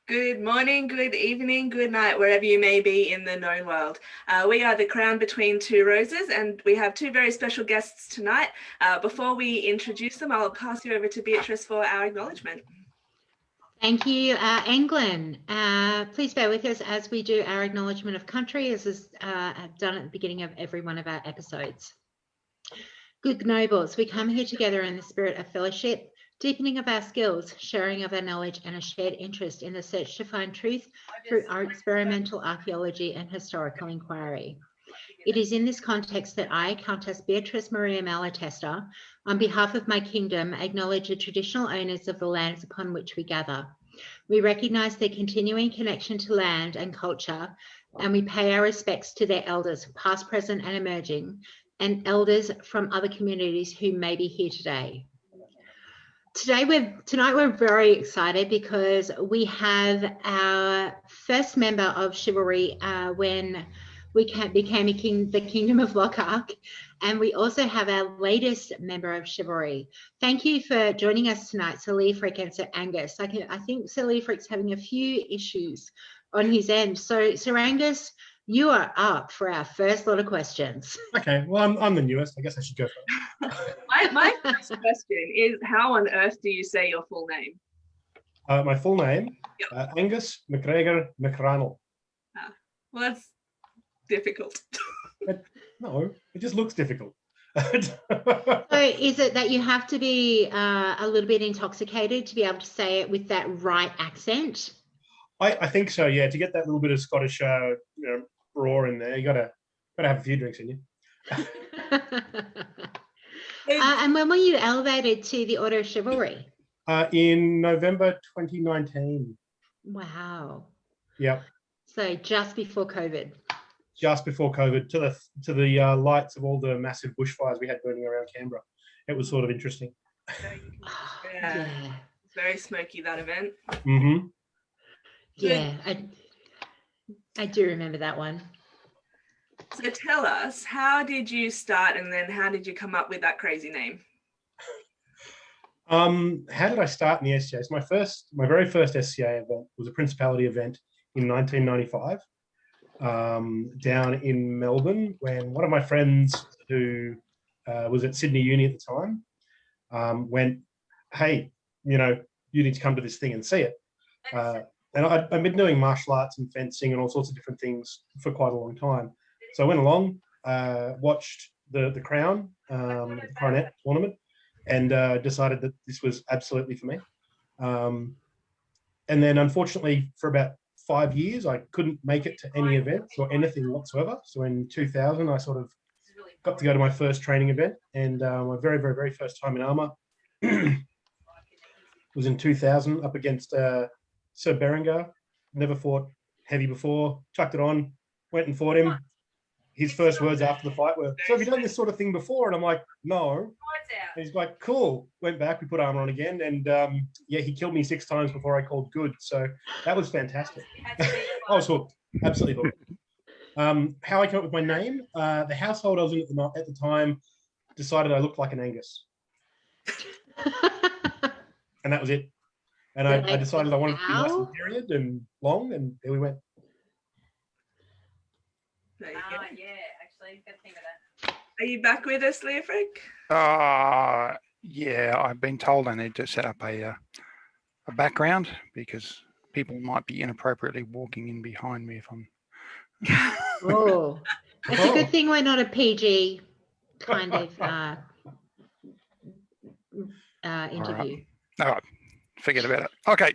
Good morning, good evening, good night, wherever you may be in the known world. We are the Crown Between Two Roses, and we have two very special guests tonight. Before we introduce them, I'll pass you over to Beatrice for our acknowledgement. Thank you, England. Please bear with us as we do our acknowledgement of country, as is done at the beginning of every one of our episodes. Good nobles, we come here together in the spirit of fellowship, deepening of our skills, sharing of our knowledge, and a shared interest in the search to find truth through our experimental archaeology and historical inquiry. It is in this context that I, Countess Beatrice Maria Malatesta, on behalf of my kingdom, acknowledge the traditional owners of the lands upon which we gather. We recognise their continuing connection to land and culture, and we pay our respects to their elders, past, present, and emerging, and elders from other communities who may be here today. Tonight we're very excited because we have our first member of Chivalry when we became the Kingdom of Lochac, and we also have our latest member of Chivalry. Thank you for joining us tonight, Sir Leofric and Sir Aonghus. I think Sir Leofric's having a few issues on his end. So Sir Aonghus, you are up for our first lot of questions. Okay, well, I'm the newest. I guess I should go first. My first question is, how on earth do you say your full name? My full name, Aonghus McGregor McRannell. Well, that's difficult. No, it just looks difficult. So is it that you have to be a little bit intoxicated to be able to say it with that right accent? I think so, yeah. To get that little bit of Scottish roar in there, you gotta have a few drinks in you. And when were you elevated to the Order of Chivalry? In November 2019. Wow. Yep. So just before COVID. Just before COVID, to the lights of all the massive bushfires we had burning around Canberra. It was sort of interesting. Yeah. It's very smoky, that event. Mm-hmm. Yeah, I do remember that one. So tell us, how did you start, and then how did you come up with that crazy name? How did I start in the SCA? So my very first SCA event was a Principality event in 1995 down in Melbourne, when one of my friends who was at Sydney Uni at the time went, hey, you need to come to this thing and see it. And I'd been doing martial arts and fencing and all sorts of different things for quite a long time. So I went along, watched the Crown, the Coronet tournament, and decided that this was absolutely for me. And then unfortunately, for about 5 years, I couldn't make it to any events or anything whatsoever. So in 2000, I sort of got to go to my first training event, and my very, very, very first time in armour was in 2000 up against Sir Berengar. Never fought heavy before, chucked it on, went and fought him. His first words after the fight were, so have you done this sort of thing before? And I'm like, no. And he's like, cool. Went back, we put armor on again, and yeah, he killed me 6 times before I called good. So that was fantastic. I was hooked, absolutely hooked. How I came up with my name, the household I was in at the time decided I looked like an Aonghus. And that was it. And I decided I wanted to be nice and period and long, and there we went. There you go. Yeah, actually, good thing of that. Are you back with us, Leofric? Yeah, I've been told I need to set up a background because people might be inappropriately walking in behind me if I'm. Oh, it's a good thing we're not a PG kind of interview. All right, forget about it. Okay.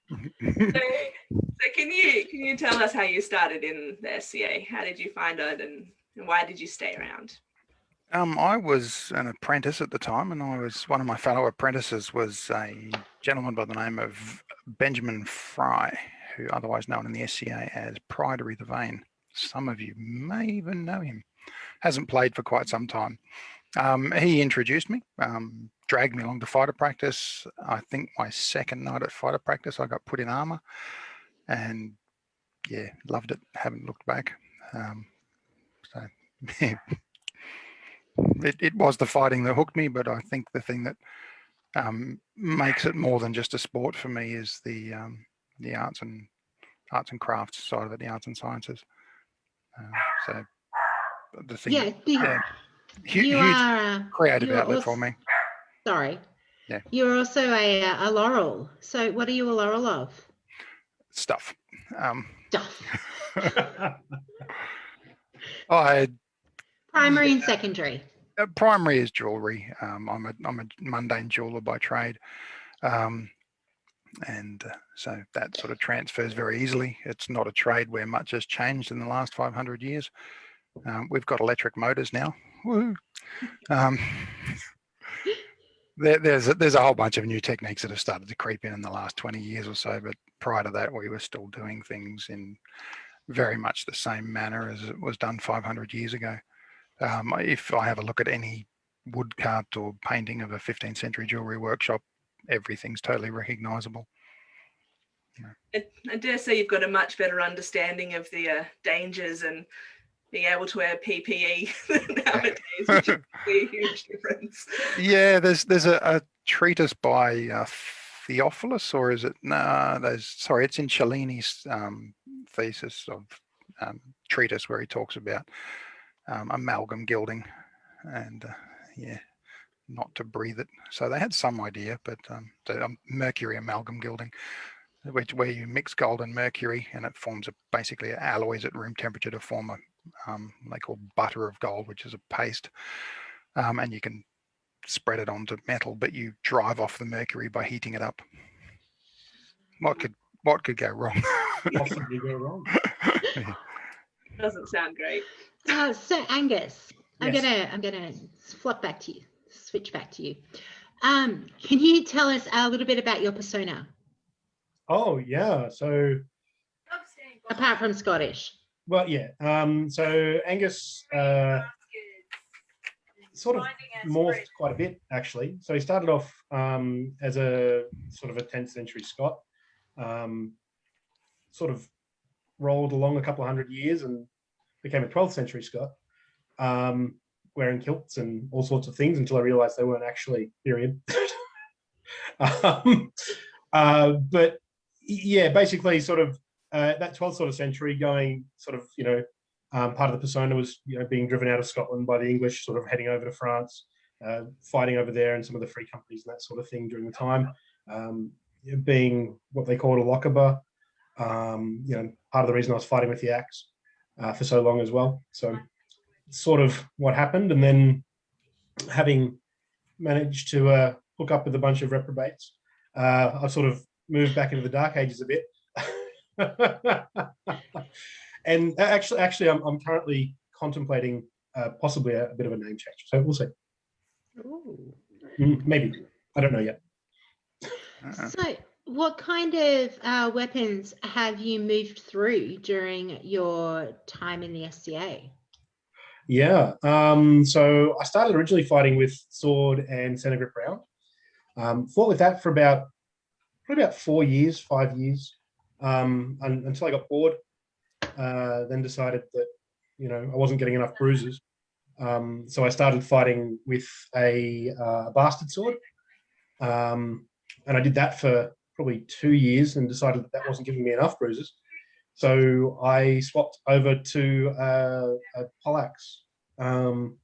So can you tell us how you started in the SCA? How did you find it, and why did you stay around? I was an apprentice at the time, and one of my fellow apprentices was a gentleman by the name of Benjamin Fry, who otherwise known in the SCA as Pridery the Vane. Some of you may even know him. Hasn't played for quite some time. He introduced me, dragged me along to fighter practice. I think my second night at fighter practice, I got put in armor, and yeah, loved it. Haven't looked back. So it was the fighting that hooked me, but I think the thing that makes it more than just a sport for me is the the arts and crafts side of it, the arts and sciences. So the thing, you huge are creative you are outlet also, for me. Sorry. Yeah. You're also a laurel. So what are you a laurel of? Stuff. Stuff. Primary and secondary. Primary is jewelry. I'm a mundane jeweler by trade. And so that sort of transfers very easily. It's not a trade where much has changed in the last 500 years. We've got electric motors now. Woo. There's a whole bunch of new techniques that have started to creep in the last 20 years or so, but prior to that, we were still doing things in very much the same manner as it was done 500 years ago. If I have a look at any woodcut or painting of a 15th century jewelry workshop, everything's totally recognizable. I dare say you've got a much better understanding of the dangers and being able to wear PPE nowadays, which is a huge difference. Yeah, there's a treatise by Theophilus, or is it? Sorry, it's in Cellini's thesis of treatise where he talks about amalgam gilding, and not to breathe it. So they had some idea, but mercury amalgam gilding, where you mix gold and mercury, and it forms basically alloys at room temperature to form a they call butter of gold, which is a paste, and you can spread it onto metal, but you drive off the mercury by heating it up. What could go wrong? Possibly go wrong. Doesn't sound great. So Angus, Yes. I'm gonna switch back to you. Can you tell us a little bit about your persona? Oh yeah. So Apart from Scottish. well, yeah. So Angus sort of morphed quite a bit actually. So he started off as a sort of a 10th century Scot, sort of rolled along a couple of hundred years and became a 12th century Scot, wearing kilts and all sorts of things until I realized they weren't actually, period. But yeah, basically sort of that 12th sort of century going sort of, part of the persona was, being driven out of Scotland by the English, sort of heading over to France, fighting over there and some of the free companies and that sort of thing during the time, being what they called a Lochaber, part of the reason I was fighting with the axe for so long as well. So sort of what happened, and then having managed to hook up with a bunch of reprobates, I've sort of moved back into the Dark Ages a bit. And actually, I'm currently contemplating possibly a bit of a name change. So we'll see. Ooh. Maybe. I don't know yet. So what kind of weapons have you moved through during your time in the SCA? Yeah. So I started originally fighting with sword and center grip round. Fought with that for probably about 5 years, until I got bored. Then decided that I wasn't getting enough bruises, so I started fighting with a bastard sword, and I did that for probably 2 years and decided that wasn't giving me enough bruises. So I swapped over to a poleaxe, and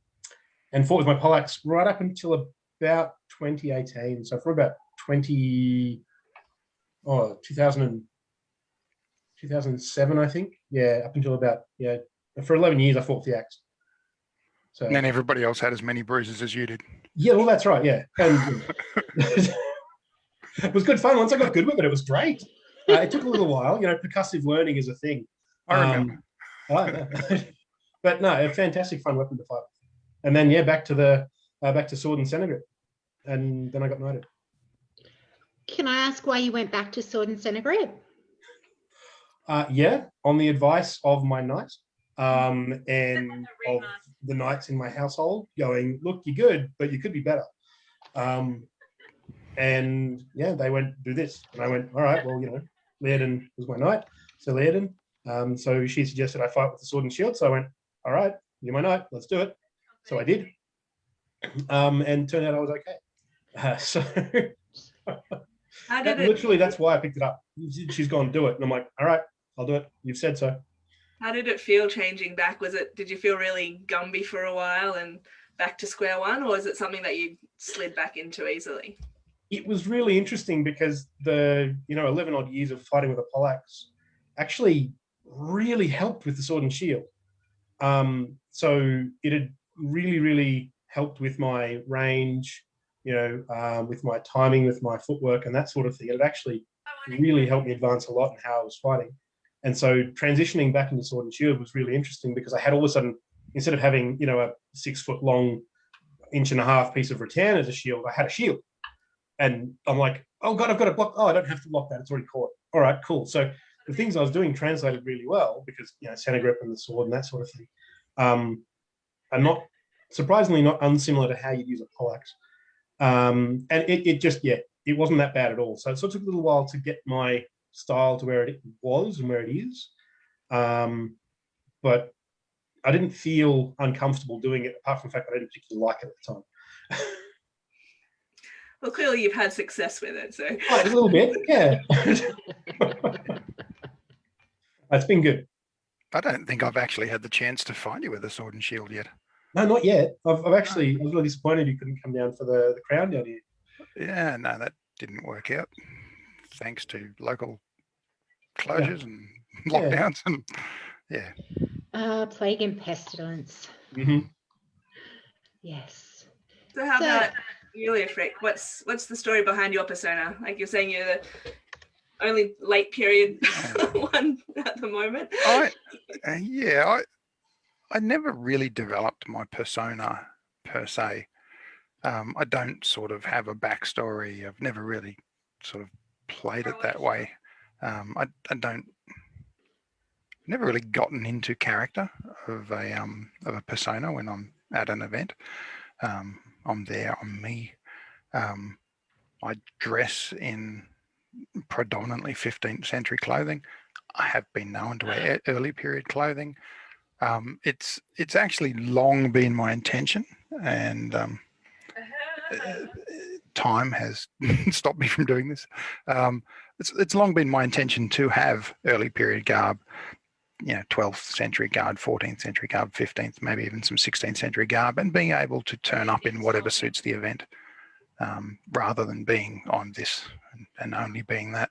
fought with my poleaxe right up until about 2018. So for about 2007, I think. Yeah, up until about, for 11 years, I fought with the axe. So, and then everybody else had as many bruises as you did. Yeah, well, that's right, yeah. And it was good fun. Once I got good with it, it was great. It took a little while. Percussive learning is a thing. I remember. But no, a fantastic fun weapon to fight with. And then, back to sword and center grip. And then I got knighted. Can I ask why you went back to sword and center grip? On the advice of my knight, and of the knights in my household, going, look, you're good, but you could be better. And they went, do this. And I went, all right, well, Leodin was my knight. So Leodin, so she suggested I fight with the sword and shield. So I went, all right, you're my knight, let's do it. So I did. And turned out I was okay. How did it? Literally, that's why I picked it up. She's gone, do it. And I'm like, all right, I'll do it. You've said so. How did it feel changing back? Did you feel really Gumby for a while and back to square one, or is it something that you slid back into easily? It was really interesting because the 11 odd years of fighting with a poleaxe actually really helped with the sword and shield. So it had really helped with my range, with my timing, with my footwork and that sort of thing. It actually really helped me advance a lot in how I was fighting. And so transitioning back into sword and shield was really interesting because I had all of a sudden, instead of having, a 6 foot long, 1.5 inch piece of rattan as a shield, I had a shield. And I'm like, oh God, I've got to block. Oh, I don't have to block that. It's already caught. All right, cool. So the things I was doing translated really well because, center grip and the sword and that sort of thing are not, surprisingly, not unsimilar to how you use a poleaxe. And it wasn't that bad at all. So it sort of took a little while to get my style to where it was and where it is. But I didn't feel uncomfortable doing it, apart from the fact that I didn't particularly like it at the time. Well, clearly you've had success with it, so. A little bit, yeah. It's been good. I don't think I've actually had the chance to find you with a sword and shield yet. No, not yet. I was really disappointed you couldn't come down for the crown down here. Yeah, no, that didn't work out. Thanks to local closures and lockdowns and plague and pestilence. Mm-hmm. Yes. So how about you, Leofric? What's the story behind your persona? Like you're saying you're the only late period one at the moment. I never really developed my persona per se. I don't sort of have a backstory. I've never really sort of played it that way. I don't. Never really gotten into character of a persona when I'm at an event. I'm there. I'm me. I dress in predominantly 15th century clothing. I have been known to wear early period clothing. It's actually long been my intention, and time has stopped me from doing this. It's long been my intention to have early period garb, 12th century garb, 14th century garb, 15th, maybe even some 16th century garb, and being able to turn up in whatever suits the event, rather than being on this and only being that.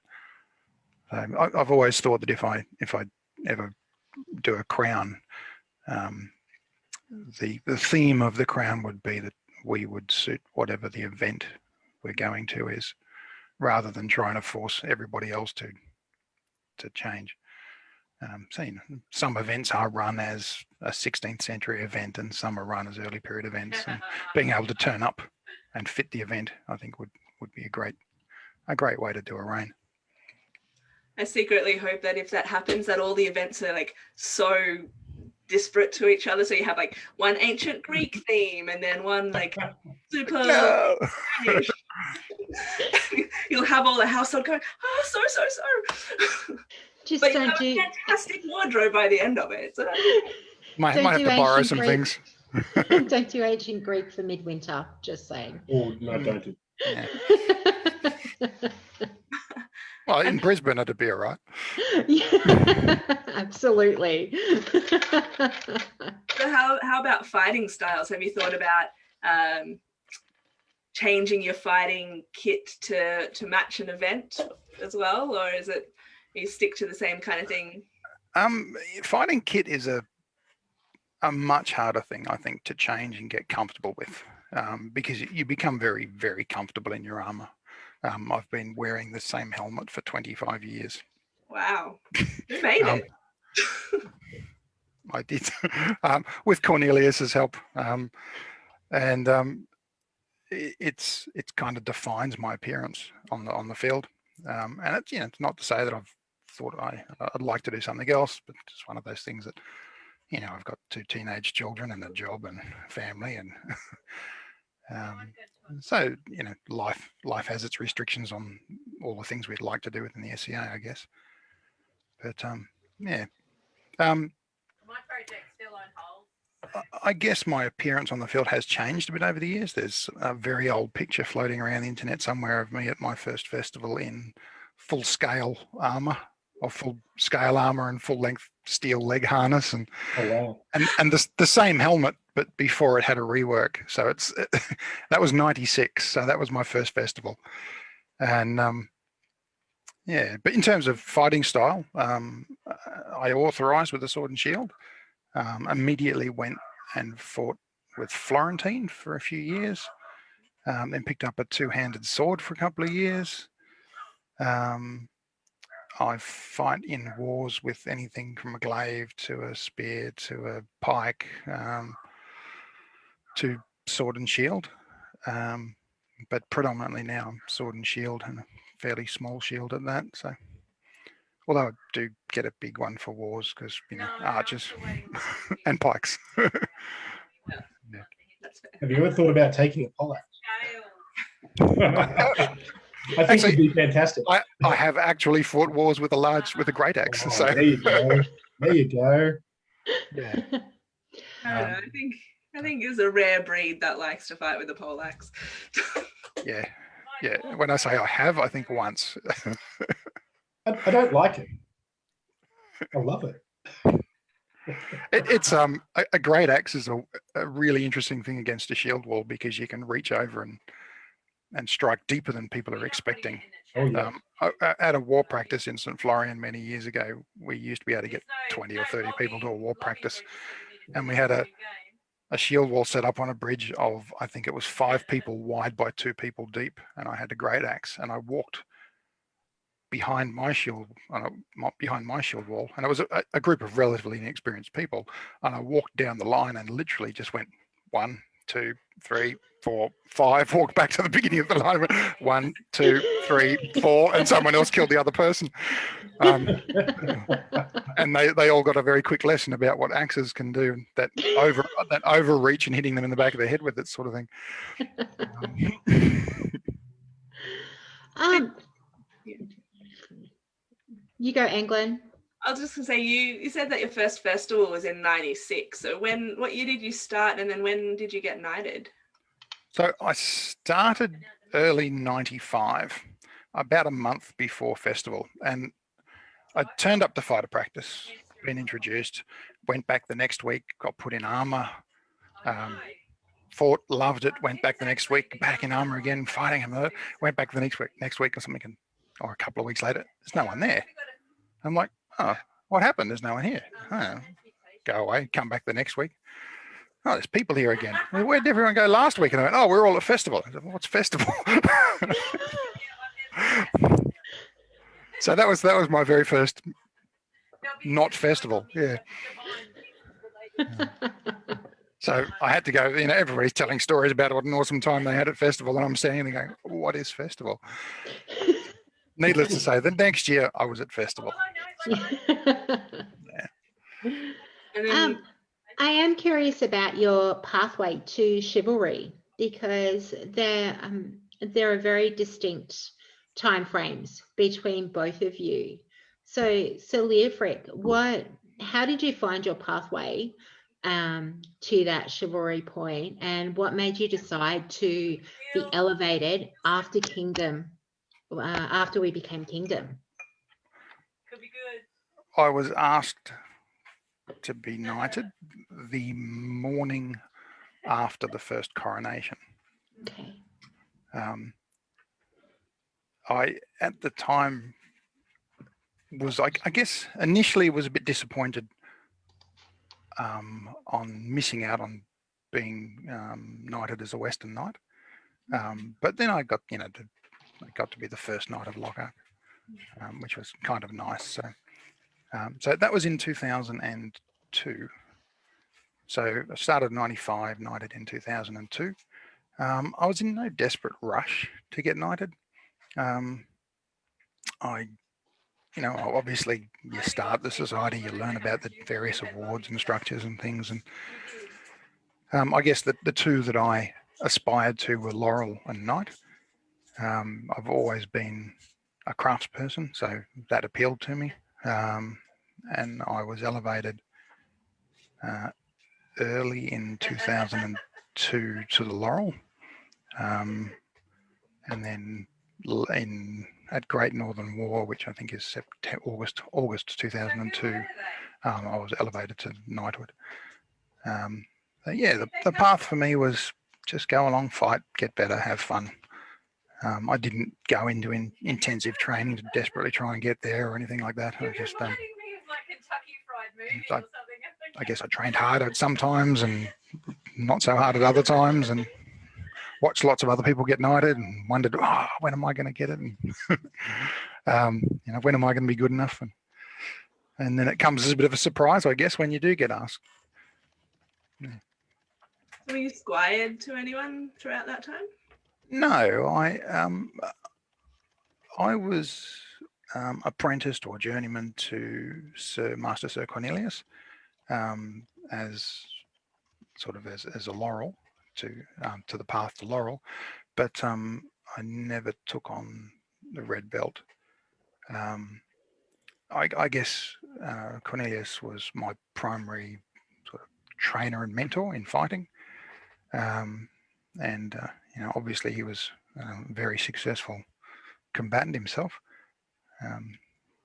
I've always thought that if I ever do a crown, the theme of the crown would be that we would suit whatever the event we're going to is, rather than trying to force everybody else to change. Some events are run as a 16th century event and some are run as early period events, and being able to turn up and fit the event, I think would be a great way to do a reign. I secretly hope that if that happens, that all the events are like so disparate to each other. So you have like one ancient Greek theme and then one like super Spanish. You'll have all the household going, oh, so. Just but don't you have a fantastic wardrobe by the end of it. So. Might have to borrow some things. Don't do ancient Greek for midwinter, just saying. Oh, no, don't do. Yeah. Well, in Brisbane, it'd be all right. Yeah, absolutely. So how about fighting styles? Have you thought about changing your fighting kit to match an event as well, or is it you stick to the same kind of thing? Fighting kit is a much harder thing, I think, to change and get comfortable with, because you become very, very comfortable in your armor. I've been wearing the same helmet for 25 years. Wow, you made it. I did, with Cornelius's help, and it's kind of defines my appearance on the field. And it's it's not to say that I've thought I'd like to do something else, but it's one of those things that I've got 2 teenage children and a job and family, and so life has its restrictions on all the things we'd like to do within the SCA, I guess. But my project's still on hold, so I guess my appearance on the field has changed a bit over the years. There's a very old picture floating around the internet somewhere of me at my first festival in full scale armor, or full scale armor and full length steel leg harness, and Oh wow. and the same helmet, but before it had a rework. So it's that was '96. So that was my first festival, and yeah. But in terms of fighting style, I authorized with a sword and shield. Immediately went and fought with Florentine for a few years, then picked up a two-handed sword for a couple of years. I fight in wars with anything from a glaive to a spear to a pike to sword and shield, but predominantly now I'm sword and shield, and a fairly small shield at that. So, although I do get a big one for wars because archers and pikes. That's fair. Have you ever thought about taking a poleaxe? I think Actually, it'd be fantastic. I have actually fought wars with a great axe. Oh, So there you go. There you go. yeah. I don't know. I think it's a rare breed that likes to fight with a poleaxe. Yeah. When I say I have, I think once. I don't like it. I love it. It's a great axe is a really interesting thing against a shield wall because you can reach over and strike deeper than people are expecting. Oh yeah. At a war practice in St. Florian many years ago, we used to be able to get 20 or 30 people to a war practice, and we had a shield wall set up on a bridge of, I think it was 5 people wide by 2 people deep, and I had a great axe, and I walked behind my shield wall, and it was a group of relatively inexperienced people, and I walked down the line and literally just went 1, 2, 3, 4, 5, walked back to the beginning of the line, went 1, 2, 3, 4, and someone else killed the other person. And they all got a very quick lesson about what axes can do, that overreach and hitting them in the back of the head with it, sort of thing. You go, Anglin. I was just gonna say, you said that your first festival was in '96. So what year did you start, and then when did you get knighted? So I started early '95, about a month before festival, and I turned up to fighter practice, been introduced, went back the next week, got put in armor, fought, loved it, went back the next week, back in armor again, fighting him, went back the next week or something, or a couple of weeks later, there's no one there. I'm like, oh, what happened? There's no one here. Oh, go away, come back the next week. Oh, there's people here again. Where did everyone go last week? And I went, oh, we're all at festival. I said, well, what's festival? So that was my very first not festival. Yeah. So I had to go, everybody's telling stories about what an awesome time they had at festival, and I'm standing there going, what is festival? Needless to say, the next year I was at festival. And then, I am curious about your pathway to chivalry, because there are very distinct time frames between both of you. So Leofric, how did you find your pathway to that chivalry point, and what made you decide to be elevated after Kingdom, after we became Kingdom? I was asked to be knighted the morning after the first coronation. Okay. I, at the time, was, I guess, initially was a bit disappointed on missing out on being knighted as a Western knight. But then I got, I got to be the first knight of Lochac, which was kind of nice. So that was in 2002. So I started in '95, knighted in 2002. I was in no desperate rush to get knighted. Obviously you start the society, you learn about the various awards and structures and things. And I guess the two that I aspired to were Laurel and Knight. I've always been a craftsperson, so that appealed to me. And I was elevated early in 2002 to the Laurel, and then at Great Northern War, which I think is August 2002, I was elevated to knighthood. Yeah, the path for me was just go along, fight, get better, have fun. I didn't go into intensive training to desperately try and get there or anything like that. I just, I guess I trained hard at some times and not so hard at other times, and watched lots of other people get knighted and wondered, oh, when am I going to get it? And when am I going to be good enough? And then it comes as a bit of a surprise, I guess, when you do get asked. Yeah. Were you squired to anyone throughout that time? No, I was apprenticed or journeyman to Master Sir Cornelius as a laurel to the path to laurel, but I never took on the red belt. I guess Cornelius was my primary sort of trainer and mentor in fighting, and obviously he was a very successful combatant himself.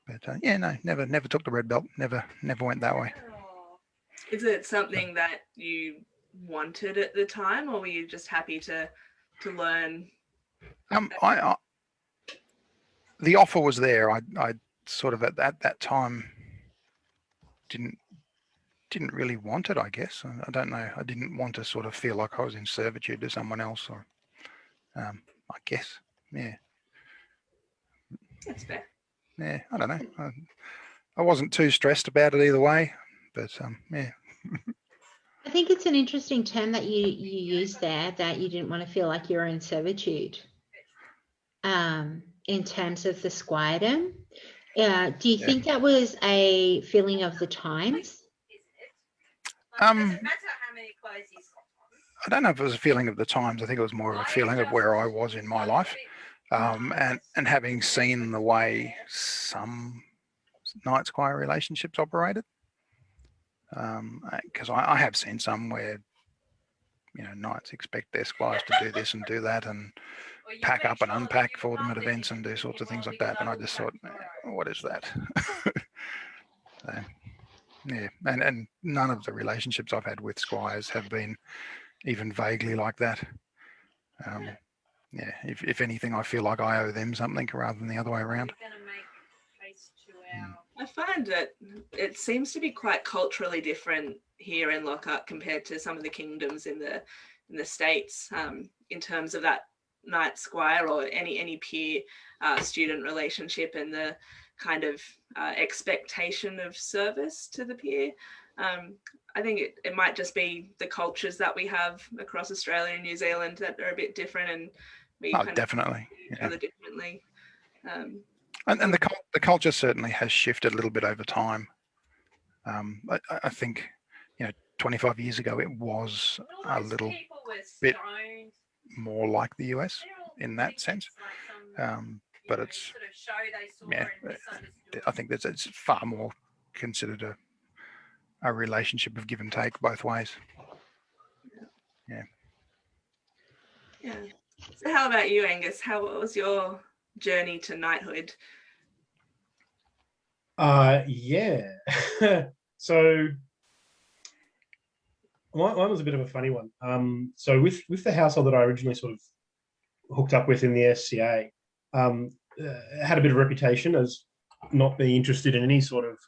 But no, never took the red belt. Never went that way. Is it something that you wanted at the time, or were you just happy to learn? The offer was there. I sort of at that time didn't really want it, I guess. I don't know. I didn't want to sort of feel like I was in servitude to someone else, or I guess, yeah. That's fair. Yeah, I don't know. I wasn't too stressed about it either way, but yeah. I think it's an interesting term that you used there, that you didn't want to feel like you were in servitude. In terms of the squiredom, do you think that was a feeling of the times? I don't know if it was a feeling of the times. I think it was more of a feeling of where I was in my life, and having seen the way some knight squire relationships operated. Because I have seen some where knights expect their squires to do this and do that and pack up and unpack for them at events and do sorts of things like that. And I just thought, what is that? So, yeah, and none of the relationships I've had with squires have been even vaguely like that. Yeah, if anything, I feel like I owe them something rather than the other way around. I find that it seems to be quite culturally different here in Lochac compared to some of the kingdoms in the States, in terms of that knight squire or any peer student relationship and the kind of expectation of service to the peer. I think it might just be the cultures that we have across Australia and New Zealand that are a bit different, and we definitely each other differently. And the culture certainly has shifted a little bit over time. I think 25 years ago it was a little bit more like the US in that sense, but it's I think it's far more considered a relationship of give and take both ways. Yeah. So how about you, Aonghus? What was your journey to knighthood? Yeah. So mine was a bit of a funny one. So with the household that I originally sort of hooked up with in the SCA, had a bit of reputation as not being interested in any sort of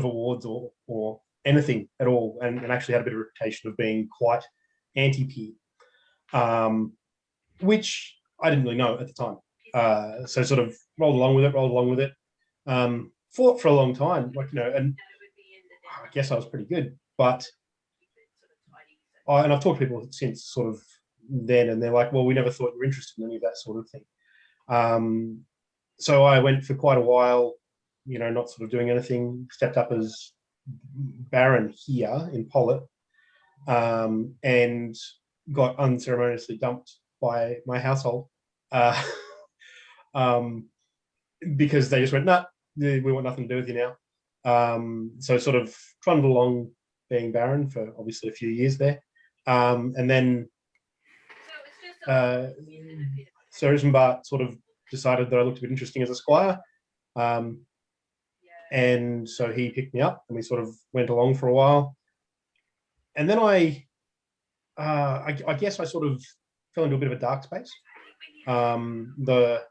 awards or anything at all, and actually had a bit of reputation of being quite anti-peer, which I didn't really know at the time. So sort of rolled along with it. Fought for a long time, and I guess I was pretty good. But and I've talked to people since sort of then, and they're like, "Well, we never thought you were interested in any of that sort of thing." So I went for quite a while, not sort of doing anything. Stepped up as Baron here in Pollitt, and got unceremoniously dumped by my household. Because they just went, nah, we want nothing to do with you now. So sort of trundled along being Baron for obviously a few years there. And then Sir Isambard sort of decided that I looked a bit interesting as a squire. And so he picked me up and we sort of went along for a while. And then I guess I sort of fell into a bit of a dark space. The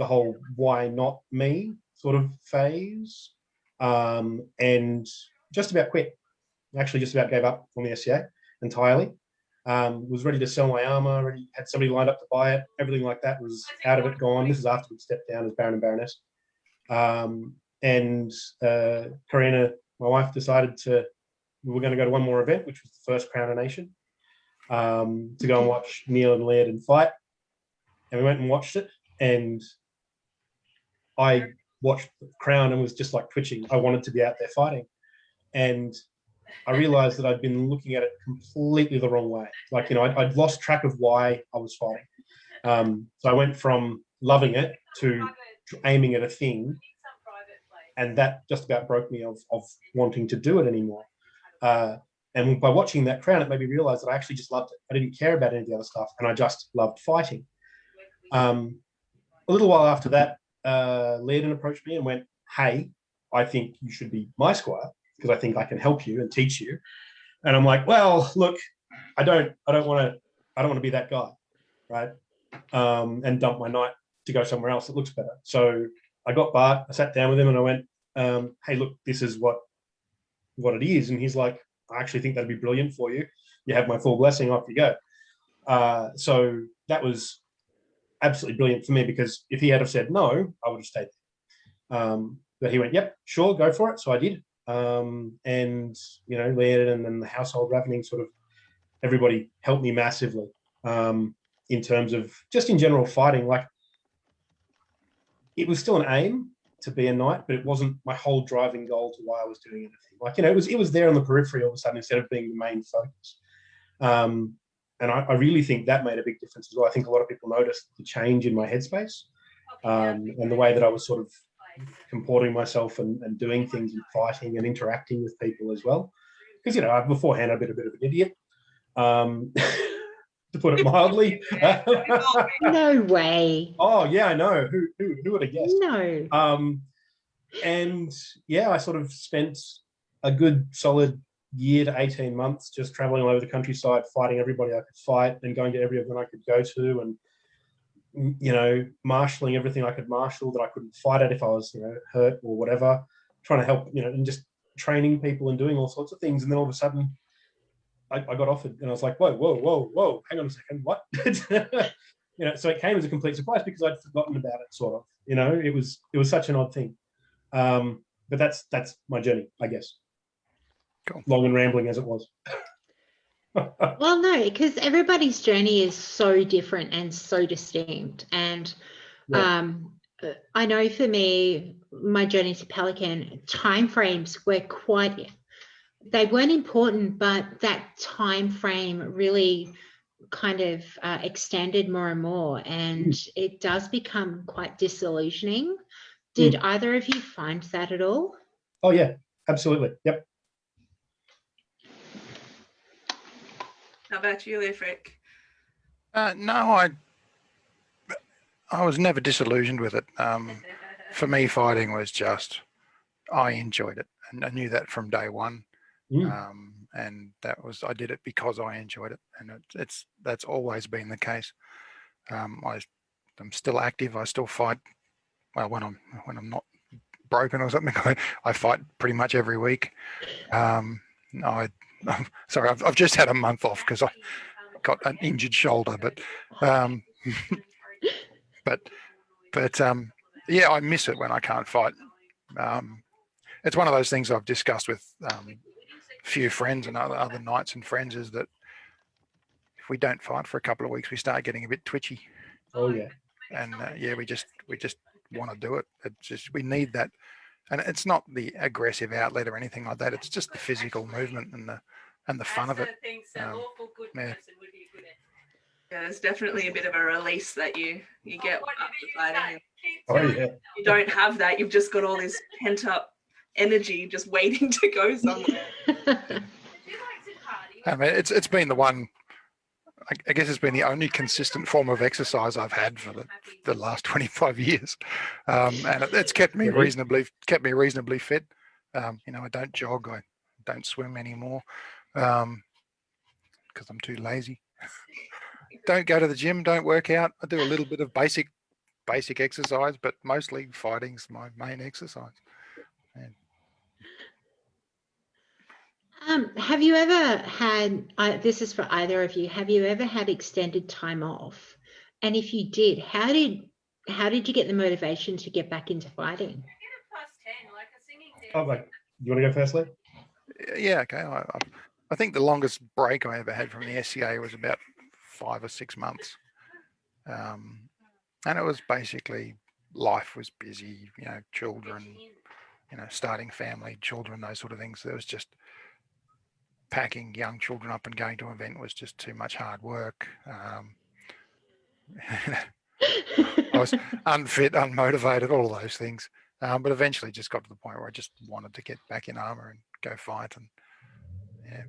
whole why not me sort of phase, and just about quit. Actually, just about gave up on the SCA entirely. Was ready to sell my armor, already had somebody lined up to buy it. Everything like that was out of it, gone. This is after we stepped down as Baron and Baroness. And Karina, my wife, decided we were going to go to one more event, which was the first Crown of Nation, to go and watch Neil and Laird fight. And we went and watched it, and I watched the Crown and was just like twitching. I wanted to be out there fighting. And I realized that I'd been looking at it completely the wrong way. Like, I'd lost track of why I was fighting. So I went from loving it to aiming at a thing, and that just about broke me of wanting to do it anymore. And by watching that Crown, it made me realize that I actually just loved it. I didn't care about any of the other stuff, and I just loved fighting. A little while after that, Laird approached me and went, "Hey, I think you should be my squire because I think I can help you and teach you." And I'm like, "Well, look, I don't want to be that guy, right? And dump my knight to go somewhere else that looks better." So I got Bart, I sat down with him and I went, "Hey, look, this is what it is." And he's like, "I actually think that'd be brilliant for you. You have my full blessing, off you go." So that was absolutely brilliant for me, because if he had have said no, I would have stayed there. But he went, "Yep, sure, go for it." So I did. And, Laird and then the household ravening, sort of everybody helped me massively in terms of just in general fighting. Like, it was still an aim to be a knight, but it wasn't my whole driving goal to why I was doing anything. Like, it was there on the periphery all of a sudden instead of being the main focus. And I really think that made a big difference as well. I think a lot of people noticed the change in my headspace, and the way that I was sort of comporting myself and doing things and fighting and interacting with people as well. Because, beforehand, I've been a bit of an idiot, to put it mildly. No way. Oh, yeah, I know. Who would have guessed? No. And, yeah, I sort of spent a good solid year to 18 months just traveling all over the countryside, fighting everybody I could fight and going to every event I could go to, and marshalling everything I could marshal that I couldn't fight at if I was hurt or whatever, trying to help, and just training people and doing all sorts of things. And then all of a sudden I got offered, and I was like, whoa, hang on a second, what? So it came as a complete surprise because I'd forgotten about it, sort of. It was such an odd thing. But that's my journey, I guess. Cool. Long and rambling as it was. Well, no, because everybody's journey is so different and so distinct. And I know for me, my journey to Pelican, timeframes were they weren't important, but that time frame really kind of extended more and more, and it does become quite disillusioning. Did either of you find that at all? Oh, yeah, absolutely. Yep. How about you, Leofric? No, I was never disillusioned with it. For me, fighting was just, I enjoyed it, and I knew that from day one. And I did it because I enjoyed it, and that's always been the case. I'm still active. I still fight. Well, when I'm not broken or something, I fight pretty much every week. Sorry, I've just had a month off because I got an injured shoulder, but yeah, I miss it when I can't fight. It's one of those things I've discussed with a few friends and other knights and friends, is that if we don't fight for a couple of weeks, we start getting a bit twitchy. Oh, yeah. And we just want to do it. It's just, we need that. And it's not the aggressive outlet or anything like that. It's just the physical movement and the fun of it. Yeah, there's definitely a bit of a release that you get after fighting. Oh, yeah. You don't have that. You've just got all this pent up energy just waiting to go somewhere. Would you like to party? I mean, it's been the one. I guess it's been the only consistent form of exercise I've had for the last 25 years, and it's kept me Really? reasonably fit. You know, I don't jog, I don't swim anymore because I'm too lazy. Don't go to the gym, don't work out. I do a little bit of basic exercise, but mostly fighting's my main exercise. And Have you ever had, this is for either of you, have you ever had extended time off? And if you did, how did you get the motivation to get back into fighting? Get a +10, like a singing dance. Oh, like, you want to go first, Lee? yeah, okay. I think the longest break I ever had from the SCA was about 5 or 6 months. And it was basically life was busy, you know, children, you know, starting family, children, those sort of things. There was just packing young children up and going to an event was just too much hard work. I was unfit, unmotivated, all of those things. But eventually just got to the point where I just wanted to get back in armor and go fight. And yeah.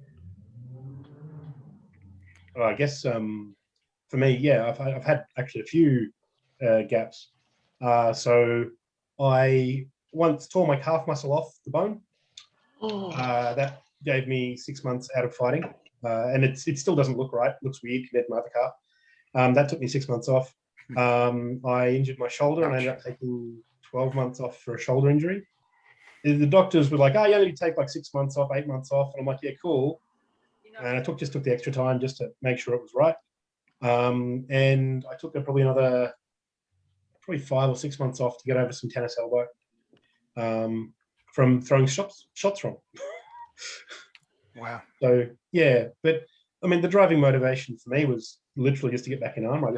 Well, I guess for me, yeah, I've had actually a few gaps. So I once tore my calf muscle off the bone. Oh, That gave me 6 months out of fighting, and it still doesn't look right. It looks weird compared to my other calf. That took me 6 months off. I injured my shoulder, and I ended up taking 12 months off for a shoulder injury. The doctors were like, "Oh, you only take like 6 months off, 8 months off," and I'm like, "Yeah, cool." And I just took the extra time just to make sure it was right. And I took probably 5 or 6 months off to get over some tennis elbow from throwing shots wrong. Wow. So yeah, but I mean, the driving motivation for me was literally just to get back in armor.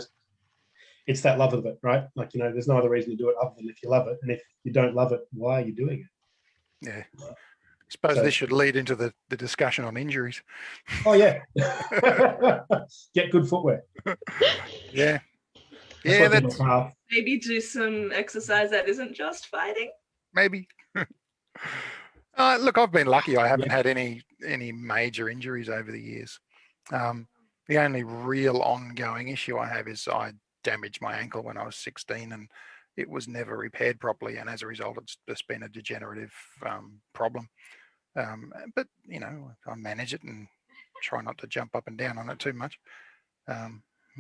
It's that love of it, right? Like, you know, there's no other reason to do it other than if you love it. And if you don't love it, why are you doing it? Yeah. Suppose So- this should lead into the discussion on injuries. Oh yeah. Get good footwear. Yeah. That's Yeah, what I did that's my calf. Maybe do some exercise that isn't just fighting. maybe. Look, I've been lucky. I haven't had any major injuries over the years. The only real ongoing issue I have is I damaged my ankle when I was 16 and it was never repaired properly. And as a result, it's just been a degenerative problem. But, you know, I manage it and try not to jump up and down on it too much.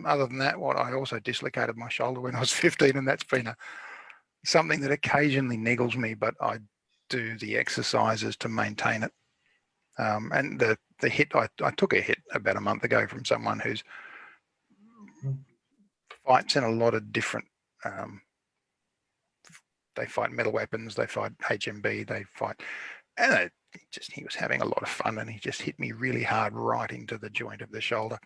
Other than that, I also dislocated my shoulder when I was 15, and that's been something that occasionally niggles me, but I do the exercises to maintain it. And the hit, I took a hit about a month ago from someone who's fights in a lot of different, they fight metal weapons, they fight HMB, they fight, and he was having a lot of fun, and he just hit me really hard right into the joint of the shoulder.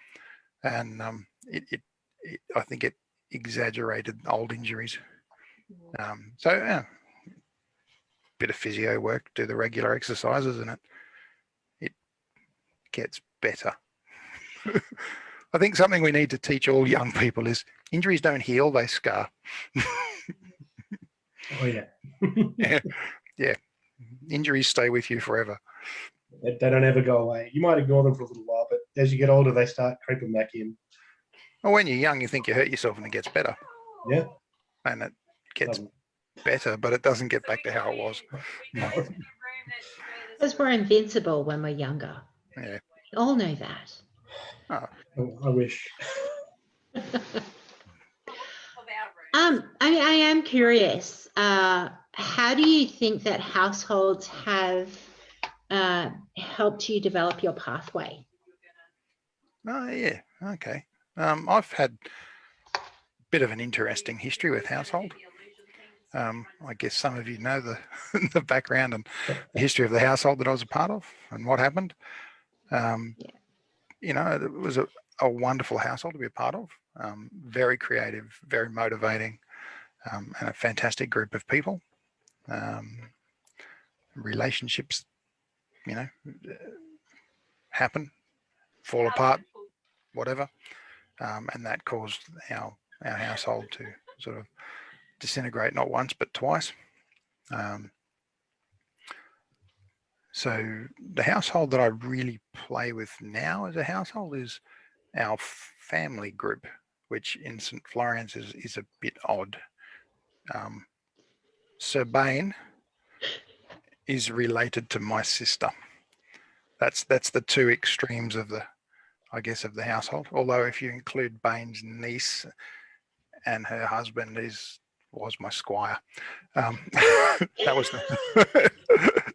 And I think it exaggerated old injuries. So bit of physio work, do the regular exercises, and it gets better. I think something we need to teach all young people is injuries don't heal, they scar. Oh yeah. Yeah. Injuries stay with you forever. They don't ever go away. You might ignore them for a little while, but as you get older, they start creeping back in. Well, when you're young, you think you hurt yourself and it gets better. Yeah. And it gets better, but it doesn't get back to how it was. because we're invincible when we're younger. Yeah. We all know that. Oh, I wish. I am curious. How do you think that households have helped you develop your pathway? oh yeah. Okay. I've had a bit of an interesting history with household. I guess some of you know the the background and the history of the household that I was a part of and what happened. You know, it was a wonderful household to be a part of. Very creative, very motivating, and a fantastic group of people. Relationships, you know, happen, fall apart, whatever, and that caused our household to sort of disintegrate not once but twice. So the household that I really play with now as a household is our family group, which in St. Florian's is a bit odd. Sir Bain is related to my sister. That's the two extremes of the, I guess, of the household. Although if you include Bain's niece and her husband was my squire. That was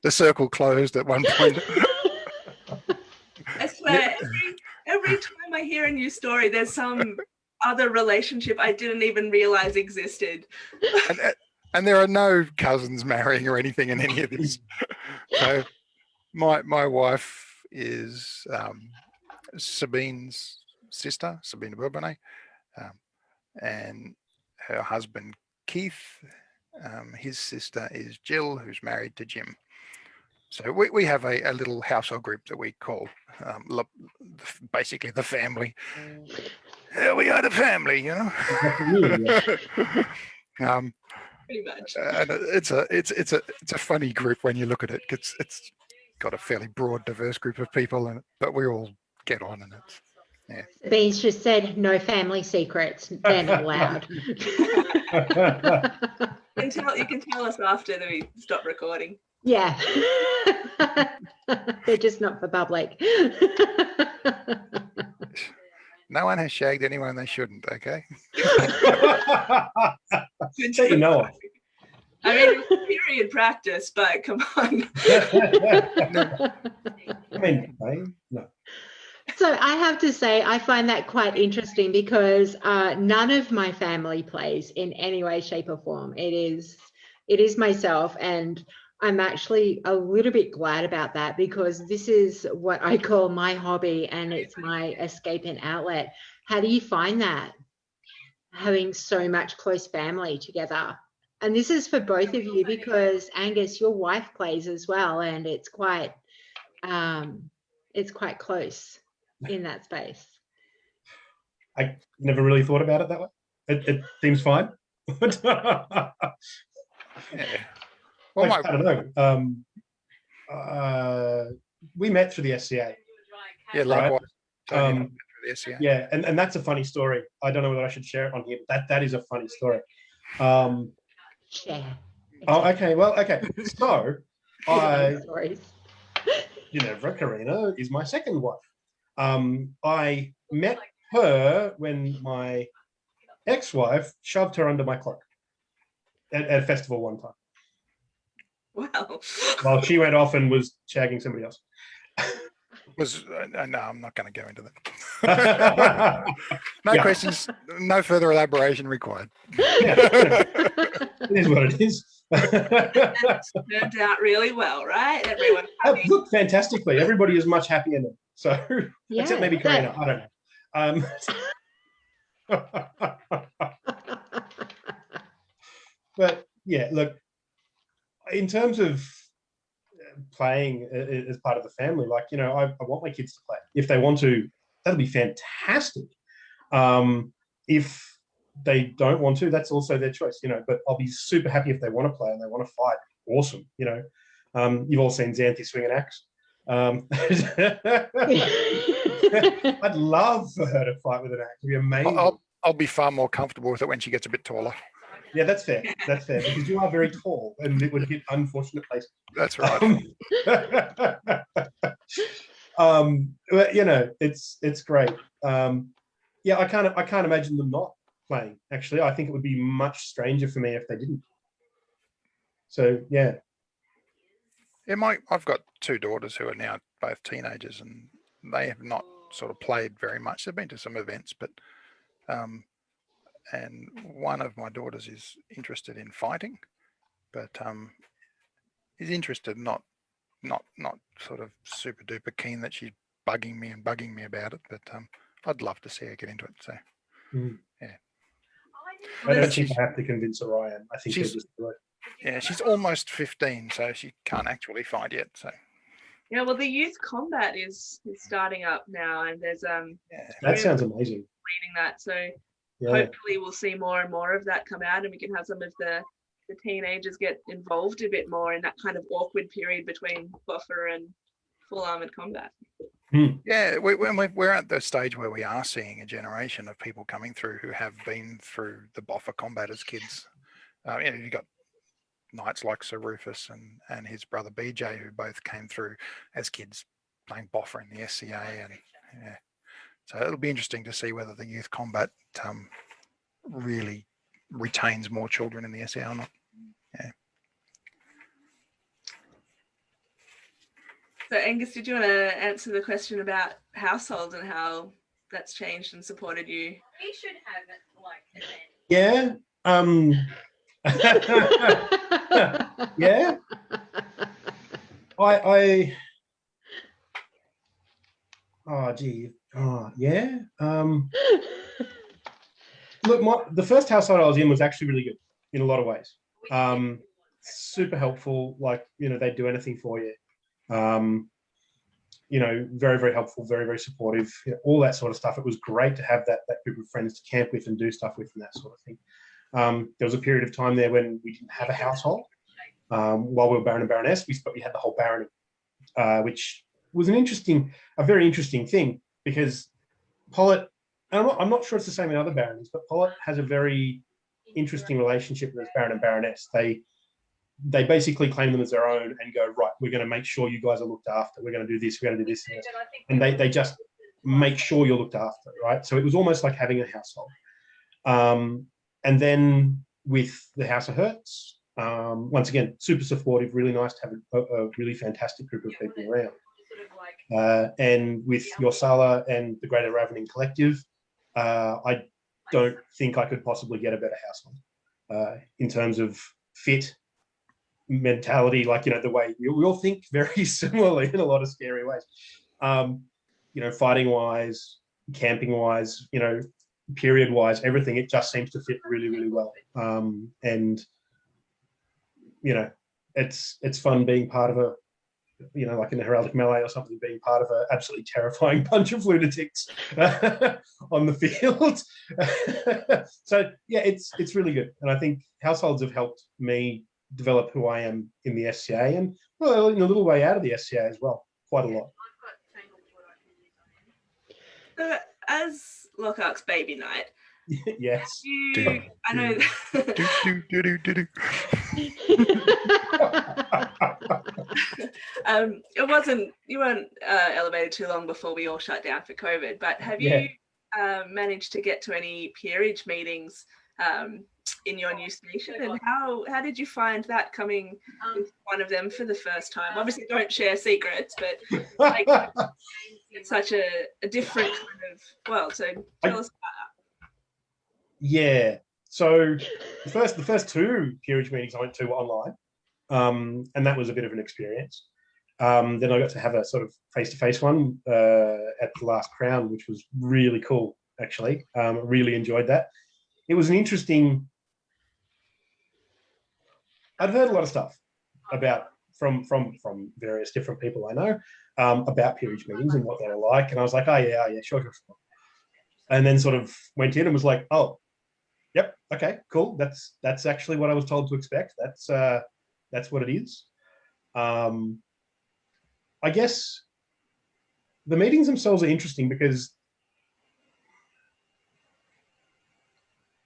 the circle closed at one point. I swear, every time I hear a new story, there's some other relationship I didn't even realize existed. And there are no cousins marrying or anything in any of this. So my wife is Sabine's sister, Sabine Bourbonnais, and her husband Keith, his sister is Jill, who's married to Jim. So we have a little household group that we call basically the family. We are the family, you know. Pretty much. And it's a funny group when you look at it. It's got a fairly broad, diverse group of people, but we all get on, and it's Beans just said no family secrets. They're not allowed. You can tell us after that we stop recording. Yeah. They're just not for public. No one has shagged anyone they shouldn't, okay? That you know of. I mean, it's period practice, but come on. I mean, no. So I have to say, I find that quite interesting because none of my family plays in any way, shape, or form. It is myself, and I'm actually a little bit glad about that because this is what I call my hobby and it's my escape and outlet. How do you find that, having so much close family together? And this is for both of you because Aonghus, your wife plays as well, and it's quite close in that space. I never really thought about it that way. It seems fine. Yeah. Well, I don't know. We met through the SCA. Yeah, likewise. Right? The SCA. Yeah, and that's a funny story. I don't know whether I should share it on here, but that is a funny story. Share. Oh, okay. Well, okay. So Stories. Ginevra Karina is my second wife. I met her when my ex-wife shoved her under my cloak at a festival one time. Wow. While she went off and was shagging somebody else. No, I'm not going to go into that. No questions, no further elaboration required. It is what it is. That turned out really well, right? Everyone happy. Look, fantastically. Everybody is much happier now. So, except maybe Karina. I don't know. But yeah, look, in terms of playing as part of the family, like, I want my kids to play. If they want to, that'll be fantastic. If they don't want to, that's also their choice, but I'll be super happy if they want to play and they want to fight. Awesome. You've all seen Xanthi swing an axe. I'd love for her to fight with an axe. It'd be amazing. I'll be far more comfortable with it when she gets a bit taller. Yeah, that's fair. That's fair because you are very tall and it would hit unfortunate places. That's right. But it's great. I can't imagine them not playing. Actually, I think it would be much stranger for me if they didn't. So yeah. I've got two daughters who are now both teenagers, and they have not sort of played very much. They've been to some events, but and one of my daughters is interested in fighting, but is interested, not sort of super duper keen that she's bugging me about it. But I'd love to see her get into it. So yeah. I don't think I have to convince her. I am. I think she'll just do it. Yeah, she's almost 15, so she can't actually fight yet. So Yeah, well, the youth combat is starting up now, and there's that sounds amazing. Leading that, so hopefully we'll see more and more of that come out, and we can have some of the the teenagers get involved a bit more in that kind of awkward period between buffer and full armored combat. Yeah, we're at the stage where we are seeing a generation of people coming through who have been through the boffer combat as kids. You've got knights like Sir Rufus and his brother BJ, who both came through as kids playing boffer in the SCA, and yeah, so it'll be interesting to see whether the youth combat really retains more children in the SCA or not. Yeah. So Angus, did you want to answer the question about households and how that's changed and supported you? We should have it like event. Yeah. Yeah. Oh gee. Oh yeah. Look, the first household I was in was actually really good in a lot of ways. Super helpful. Like, they'd do anything for you. Very, very helpful, very, very supportive, all that sort of stuff. It was great to have that group of friends to camp with and do stuff with and that sort of thing. There was a period of time there when we didn't have a household. While we were Baron and Baroness, but we had the whole barony, which was a very interesting thing, because Pollitt, and I'm not sure it's the same in other baronies, but Pollitt has a very interesting relationship with his Baron and Baroness. They basically claim them as their own and go, right, we're going to make sure you guys are looked after. We're going to do this, we're going to do this. And they just make sure you're looked after, right? So it was almost like having a household. And then with the House of Hertz, once again, super supportive, really nice to have a really fantastic group of people around. And with Yorsala and the Greater Ravening Collective, I don't think I could possibly get a better household in terms of fit, mentality, the way we all think very similarly in a lot of scary ways. Fighting wise, camping wise, period wise, everything, it just seems to fit really, really well. And it's fun being part of like in the heraldic melee or something, being part of an absolutely terrifying bunch of lunatics on the field. So yeah, it's really good. And I think households have helped me develop who I am in the SCA, and well, in a little way out of the SCA as well, quite a lot. So as Lochart's baby knight, yes. I know. You weren't elevated too long before we all shut down for COVID, but have you managed to get to any peerage meetings in your new station, and how did you find that coming with one of them for the first time? Obviously don't share secrets, but like, it's such a different kind of world, so tell us about that. Yeah, so the first two peerage meetings I went to were online, and that was a bit of an experience. Then I got to have a sort of face-to-face one at the last Crown, which was really cool, actually. Really enjoyed that. It was an interesting... I'd heard a lot of stuff about from various different people I know about peerage meetings and what they were like, and I was like, oh yeah, sure. And then sort of went in and was like, oh, yep, okay, cool. That's actually what I was told to expect. That's what it is. I guess the meetings themselves are interesting because,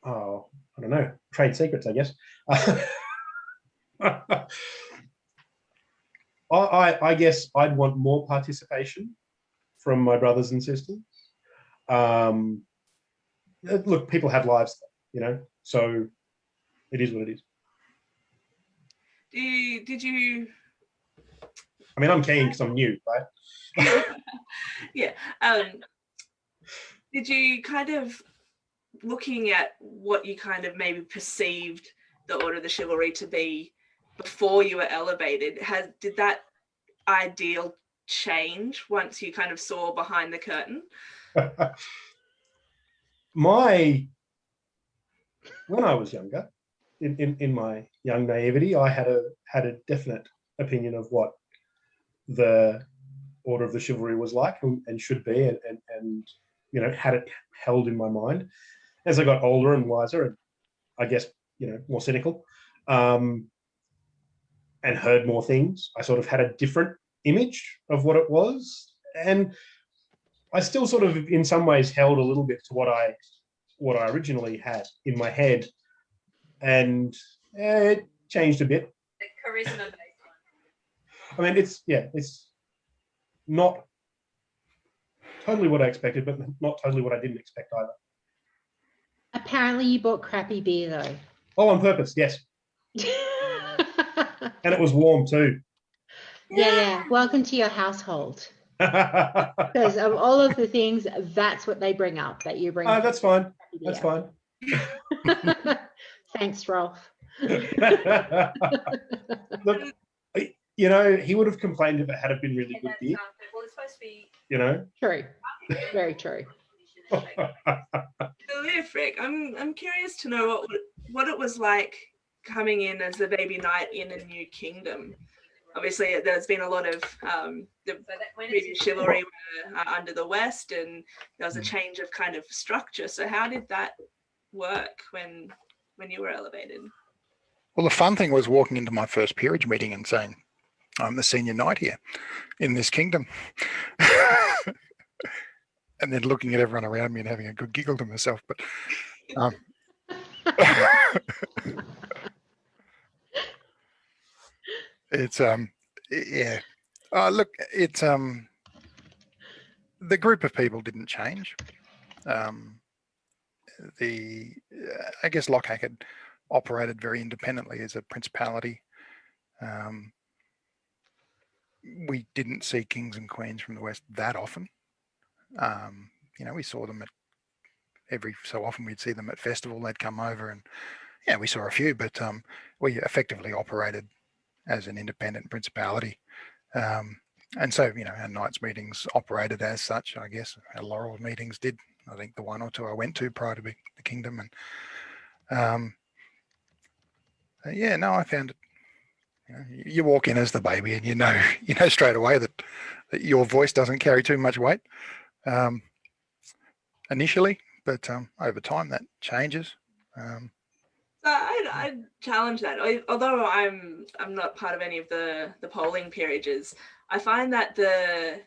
I don't know, trade secrets, I guess. I guess I'd want more participation from my brothers and sisters. Look, people have lives, so it is what it is. Did you? I mean, I'm keen because I'm new, right? Yeah. Did you kind of, looking at what you kind of maybe perceived the Order of the Chivalry to be before you were elevated, did that ideal change once you kind of saw behind the curtain? When I was younger, in my young naivety, I had a definite opinion of what the Order of the Chivalry was like and should be, and had it held in my mind. As I got older and wiser, and I guess more cynical, and heard more things. I sort of had a different image of what it was, and I still sort of, in some ways, held a little bit to what I originally had in my head, and it changed a bit. The charisma based I mean, it's not totally what I expected, but not totally what I didn't expect either. Apparently, you bought crappy beer though. Oh, on purpose, yes. And it was warm too. Yeah. Welcome to your household. Because of all of the things, that's what they bring up, that you bring. That's fine. crappy beer. That's fine. Thanks, Rolf. Look, you know, he would have complained if it had been really good beer. Well, it's supposed to be. You know. True. Very true. So Leofric, I'm curious to know what it was like coming in as the baby knight in a new kingdom. Obviously, there's been a lot of the previous chivalry were under the West, and there was a change of kind of structure. So how did that work when you were elevated? Well, the fun thing was walking into my first peerage meeting and saying, I'm the senior knight here in this kingdom. And then looking at everyone around me and having a good giggle to myself. But it's yeah. Look, it's the group of people didn't change. I guess Lochac had operated very independently as a principality. We didn't see kings and queens from the West that often. You know, we saw them at every so often. We'd see them at festival. They'd come over, and yeah, we saw a few. But we effectively operated as an independent principality, and so you know, our knights meetings operated as such. I guess our laurel meetings did. I think the one or two I went to prior to the kingdom, and yeah, no, I found it. You know, you walk in as the baby, and you know straight away that your voice doesn't carry too much weight initially, but over time that changes. So I challenge that. Although I'm not part of any of the polling peerages, I find that the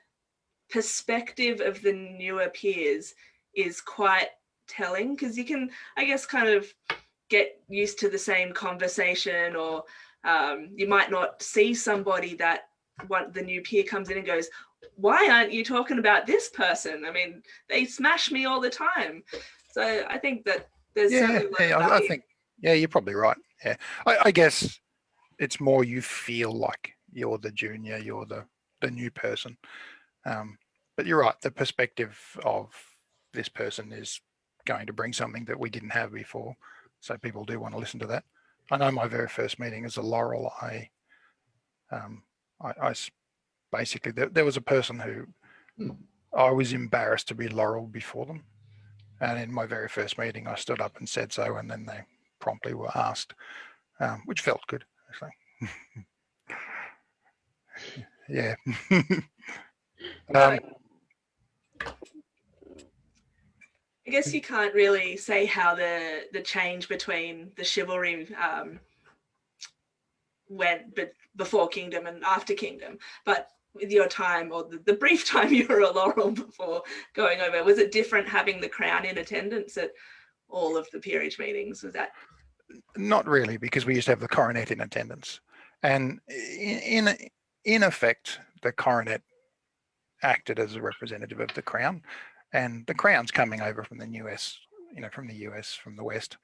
perspective of the newer peers is quite telling, because you can, I guess, kind of get used to the same conversation, or you might not see somebody that the new peer comes in and goes, why aren't you talking about this person? I mean, they smash me all the time. So I think that there's I think you're probably right. Yeah, I guess it's more you feel like you're the junior, you're the new person. But you're right. The perspective of this person is going to bring something that we didn't have before. So people do want to listen to that. I know my very first meeting as a laurel, I basically, there was a person who I was embarrassed to be laurel before them. And in my very first meeting, I stood up and said so, and then they promptly were asked, which felt good, actually. Yeah. I guess you can't really say how the change between the chivalry went before Kingdom and after Kingdom, but with your time, or the brief time you were a laurel before going over, was it different having the crown in attendance at all of the peerage meetings? Was that? Not really, because we used to have the coronet in attendance, and in effect, the coronet acted as a representative of the crown, and the crown's coming over from the US, from the US, from the West.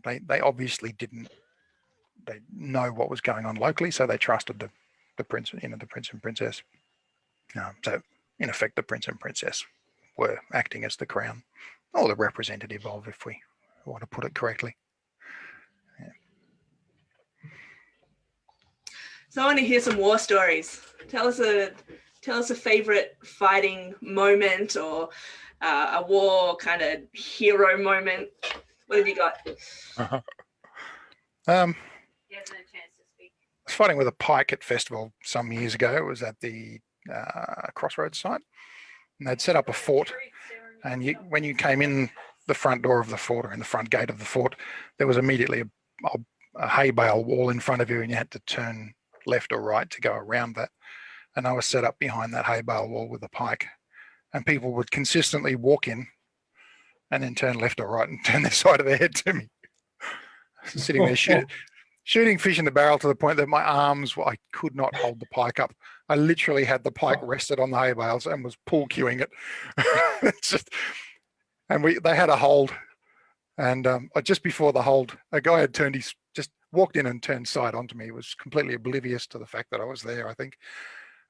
They obviously didn't. They know what was going on locally, so they trusted the prince, the prince and princess. So in effect, the prince and princess were acting as the crown, or the representative of, if we want to put it correctly. Yeah. So I want to hear some war stories. Tell us a favorite fighting moment, or a war kind of hero moment. What have you got? He hasn't had a chance to speak. I was fighting with a pike at festival some years ago. It was at the Crossroads site, and they'd set up a fort. And when you came in the front door of the fort, or in the front gate of the fort, there was immediately a hay bale wall in front of you, and you had to turn left or right to go around that. And I was set up behind that hay bale wall with a pike, and people would consistently walk in and then turn left or right and turn their side of their head to me. Sitting there shooting fish in the barrel to the point that my arms, I could not hold the pike up. I literally had the pike rested on the hay bales and was pull cueing it. It's just, and they had a hold, and just before the hold, a guy had just walked in and turned side onto me. He was completely oblivious to the fact that I was there, I think.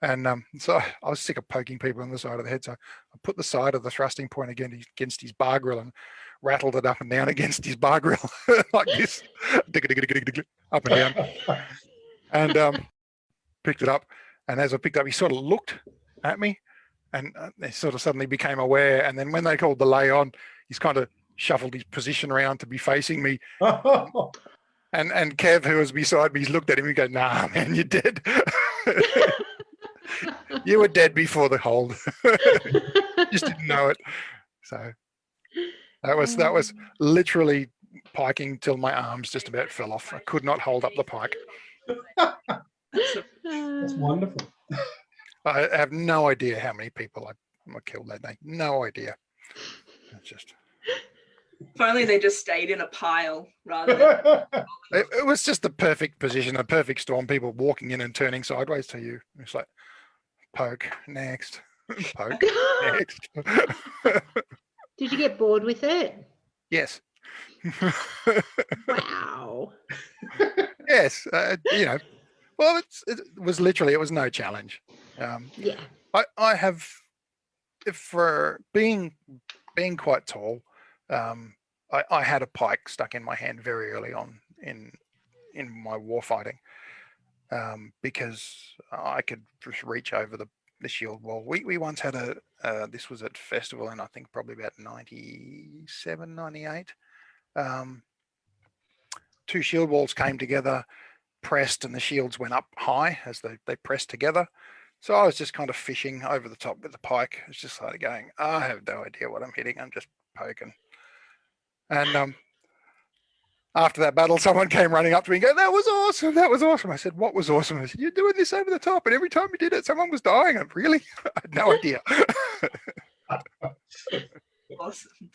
And so I was sick of poking people on the side of the head. So I put the side of the thrusting point against his bar grill and rattled it up and down against his bar grill like this, up and down, and picked it up. And as I picked up, he sort of looked at me, and he sort of suddenly became aware. And then when they called the lay on, he's kind of shuffled his position around to be facing me. And Kev, who was beside me, looked at him and go, "Nah, man, you're dead." You were dead before the hold. Just didn't know it. So that was literally piking till my arms just about fell off. I could not hold up the pike. That's wonderful. I have no idea how many people I killed that day. No idea. It's just. If only they just stayed in a pile rather than. It was just the perfect position, a perfect storm. People walking in and turning sideways to you. It's like poke next, poke next. Did you get bored with it? Yes. Wow. Yes. Well, it was no challenge. Yeah. I have, for being quite tall, I had a pike stuck in my hand very early on in my war fighting, because I could just reach over the shield wall. We once had this was at festival, and I think probably about 97, 98. Two shield walls came together, pressed, and the shields went up high as they pressed together. So I was just kind of fishing over the top with the pike. It's just like going, I have no idea what I'm hitting. I'm just poking. And after that battle, someone came running up to me and go, "That was awesome. That was awesome." I said, "What was awesome?" I said, "You're doing this over the top. And every time you did it, someone was dying." And really? I had no idea. Awesome.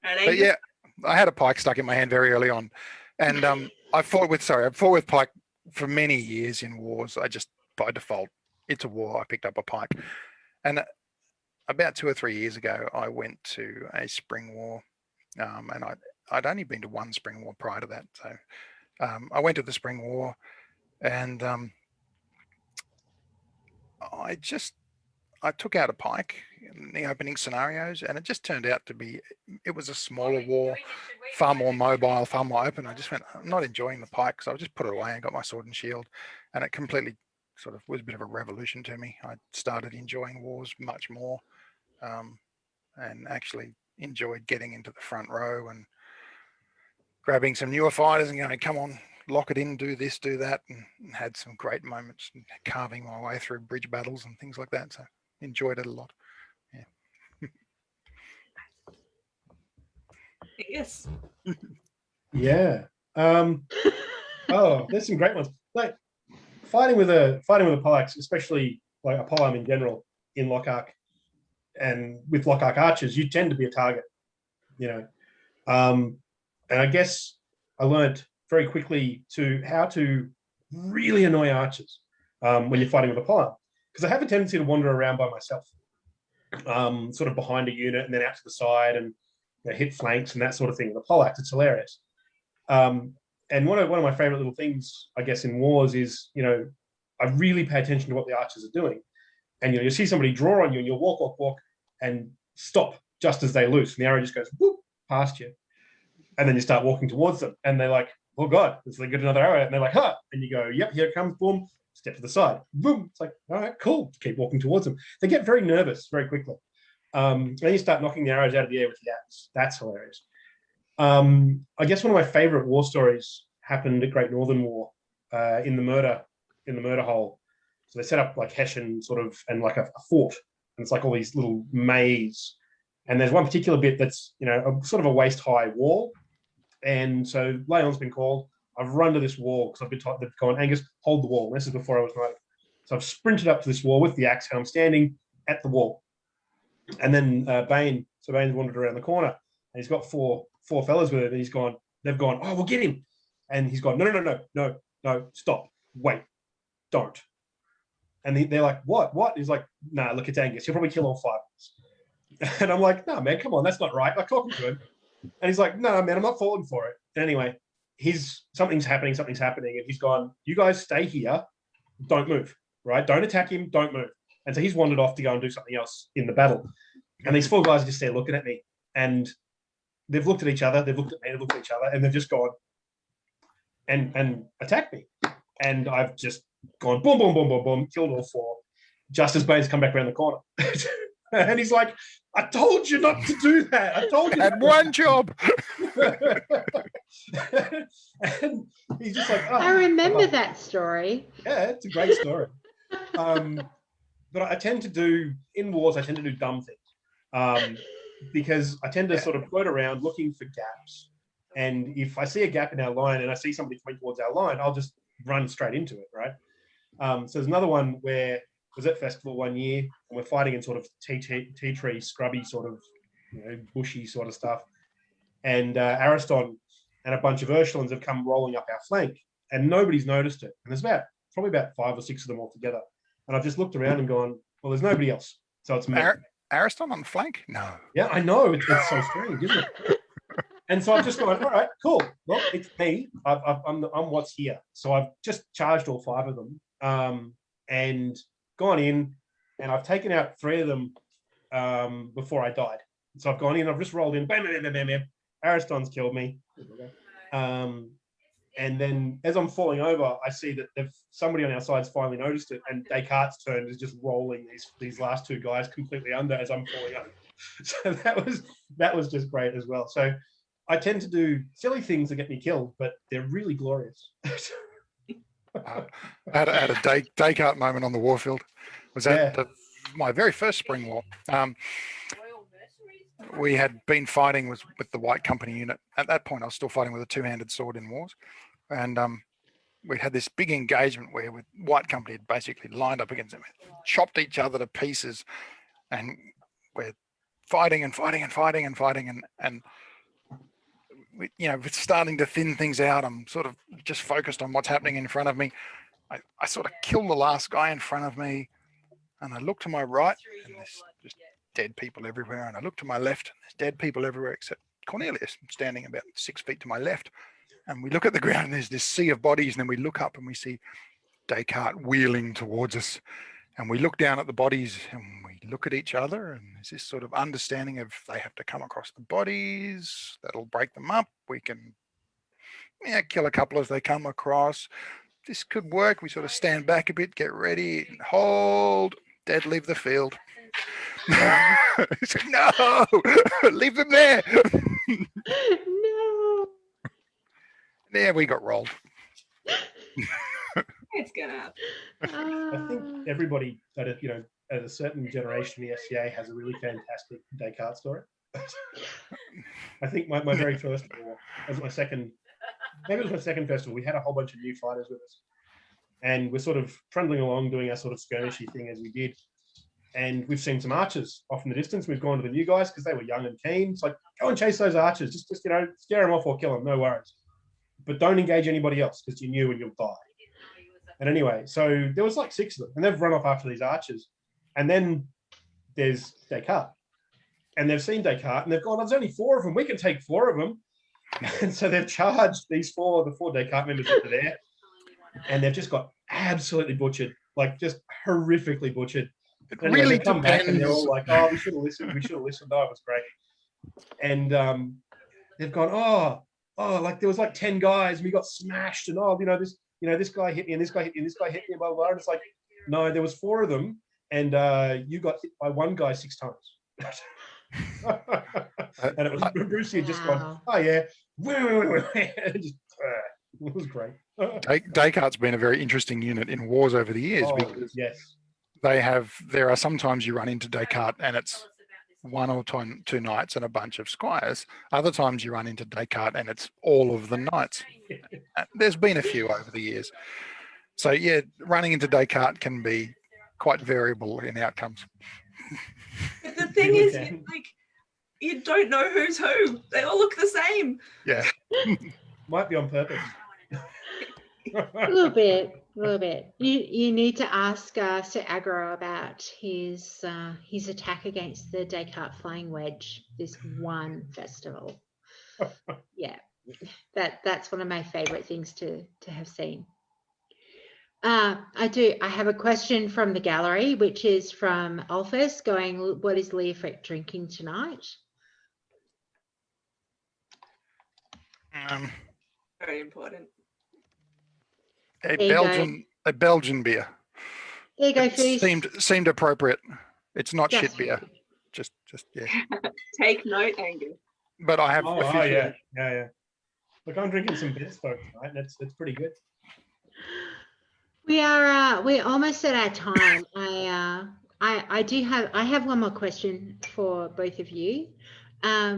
But yeah, I had a pike stuck in my hand very early on. And I fought with pike for many years in wars. I just, by default, it's a war. I picked up a pike. And about 2 or 3 years ago, I went to a spring war, and I'd only been to one spring war prior to that. So I went to the spring war, and I took out a pike in the opening scenarios, and it just turned out to be, it was a smaller war, far more mobile, far more open. I just went, I'm not enjoying the pike, so I just put it away and got my sword and shield, and it completely sort of was a bit of a revolution to me. I started enjoying wars much more, and actually enjoyed getting into the front row and grabbing some newer fighters and going, "Come on, lock it in, do this, do that," and had some great moments and carving my way through bridge battles and things like that. So enjoyed it a lot. Yeah. Yes. Yeah. Oh, there's some great ones. Like fighting with a pikes, especially like a polearm in general in Lochac, and with Lochac archers, you tend to be a target, and I guess I learned very quickly how to really annoy archers when you're fighting with a polearm, because I have a tendency to wander around by myself, sort of behind a unit and then out to the side and hit flanks and that sort of thing. The poleaxe, it's hilarious. And one of my favorite little things, I guess, in wars is, I really pay attention to what the archers are doing. And you'll see somebody draw on you and you'll walk, and stop just as they loose. And the arrow just goes whoop past you. And then you start walking towards them. And they're like, "Oh God," it's like, "Get another arrow." And they're like, "Huh." And you go, "Yep, here it comes." Boom, step to the side. Boom. It's like, all right, cool. Keep walking towards them. They get very nervous very quickly. Then you start knocking the arrows out of the air with the axe. That's hilarious. I guess one of my favorite war stories happened at Great Northern War, in the murder hole. So they set up like Hessian sort of, and like a fort, and it's like all these little maze. And there's one particular bit that's, a sort of a waist high wall, And so Leon's been called. I've run to this wall because I've been told, they've gone, Aonghus, hold the wall. And this is before I was knighted. So I've sprinted up to this wall with the axe and I'm standing at the wall. And then Bane's wandered around the corner and he's got four fellas with him and they've gone, oh, we'll get him. And he's gone, no, stop, wait, don't. And they're like, what? He's like, nah, look, it's Aonghus. He'll probably kill all 5 of us. And I'm like, no, man, come on, that's not right. Like talking to him. And he's like, no, man, I'm not falling for it. And anyway, something's happening. And he's gone, you guys stay here. Don't move, right? Don't attack him. Don't move. And so he's wandered off to go and do something else in the battle. And these 4 guys are just there looking at me. And they've looked at each other. They've looked at me. They've looked at each other. And they've just gone and attacked me. And I've just gone boom, boom, boom, boom, boom, killed all 4. Just as Bane's come back around the corner. And he's like, I told you not to do that. I told you. Had one job. And he's just like, oh, I remember that story. Yeah, it's a great story. But I tend to do, in wars, I tend to do dumb things. Because I tend to sort of float around looking for gaps. And if I see a gap in our line and I see somebody coming towards our line, I'll just run straight into it, right? So there's another one where I was at festival one year and we're fighting in sort of tea tree, scrubby sort of, bushy sort of stuff. And Ariston and a bunch of Ursulines have come rolling up our flank and nobody's noticed it. And there's probably about 5 or 6 of them all together. And I've just looked around and gone, well, there's nobody else. So it's me. Ariston on the flank? No. Yeah, I know. It's so strange, isn't it? And so I've just gone, all right, cool. Well, it's me. I'm what's here. So I've just charged all 5 of them and gone in and I've taken out 3 of them before I died. So I've gone in, I've just rolled in, bam, bam, bam, bam, bam. Ariston's killed me. And then as I'm falling over, I see that somebody on our side's finally noticed it, and Descartes' turn is just rolling these last 2 guys completely under as I'm falling over. So that was just great as well. So I tend to do silly things that get me killed, but they're really glorious. I had a Descartes moment on the warfield. Was that my very first spring war? We had been fighting with the White Company unit. At that point, I was still fighting with a 2-handed sword in wars. And we had this big engagement where White Company had basically lined up against them, chopped each other to pieces. And we're fighting and it's starting to thin things out. I'm sort of just focused on what's happening in front of me. I sort of kill the last guy in front of me. And I look to my right and there's just dead people everywhere. And I look to my left and there's dead people everywhere except Cornelius standing about 6 feet to my left. And we look at the ground and there's this sea of bodies. And then we look up and we see Descartes wheeling towards us. And we look down at the bodies and we look at each other. And there's this sort of understanding of they have to come across the bodies. That'll break them up. We can kill a couple as they come across. This could work. We sort of stand back a bit, get ready, and hold. Dead, leave the field. No, leave them there. No. There we got rolled. It's gonna happen. I think everybody at a certain generation in the SCA has a really fantastic Descartes story. I think my very first war, as my second, maybe it was my second festival, we had a whole bunch of new fighters with us. And we're sort of trundling along doing our sort of skirmishy thing as we did. And we've seen some archers off in the distance. We've gone to the new guys because they were young and keen. It's like, go and chase those archers. Just scare them off or kill them. No worries. But don't engage anybody else because you're new and you'll die. And anyway, so there was like 6 of them. And they've run off after these archers. And then there's Descartes. And they've seen Descartes and they've gone, there's only 4 of them. We can take 4 of them. And so they've charged the 4 Descartes members that are there. And they've just got absolutely butchered, like just horrifically butchered. It anyway, really they come back and they're all depends. like, oh, we should have listened. Oh, it was great. And they've gone, like there was like 10 guys and we got smashed and this guy hit me and this guy hit me and this guy hit me and blah, blah, blah. And it's like, no, there was 4 of them and you got hit by one guy 6 times. And it was Brucey had just gone, oh yeah. Just, it was great. Descartes' been a very interesting unit in wars over the years because yes. there are sometimes you run into Descartes and it's one or two knights and a bunch of squires. Other times you run into Descartes and it's all of the knights. There's been a few over the years. So yeah, running into Descartes can be quite variable in outcomes. But the thing Really is, can. you don't know who's who. They all look the same. Yeah. Might be on purpose. A little bit, a little bit. You need to ask Sir Agro about his attack against the Descartes Flying Wedge this one festival. Yeah, that's one of my favourite things to have seen. I have a question from the gallery, which is from Aonghus going, what is Leofric drinking tonight? Very important. A There you Belgian beer. There you go, It Foos. seemed appropriate. It's not Just shit beer. Foos. Just yeah. Take note, Aonghus. But I have Oh, yeah. Look, I'm drinking some Bespoke tonight, and it's pretty good. We're almost at our time. I have one more question for both of you,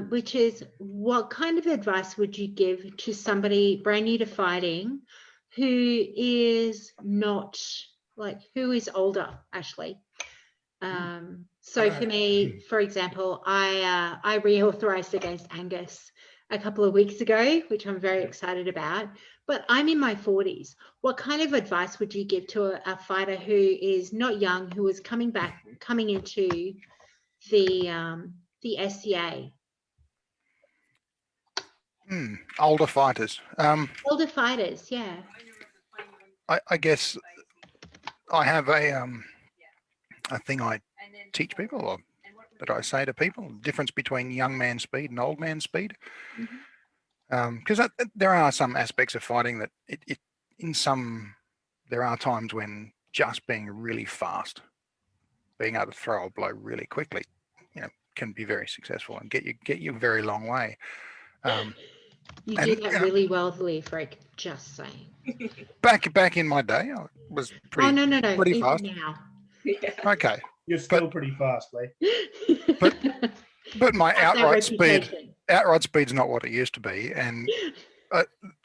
which is, what kind of advice would you give to somebody brand new to fighting who is not who is older, Ashley? So for me, for example, I reauthorized against Aonghus a couple of weeks ago, which I'm very excited about, but I'm in my 40s. What kind of advice would you give to a fighter who is not young, who is coming into the SCA? Older fighters. Older fighters, yeah. I guess I have a thing I teach people, or that I say to people, the difference between young man speed and old man speed. Because there are some aspects of fighting that there are times when just being really fast, being able to throw a blow really quickly, can be very successful and get you a very long way. You do that really well, Leofric, just saying. Back in my day, I was pretty Even fast. now. Yeah. Okay. You're still pretty fast, Lee. But my outright speed's not what it used to be, and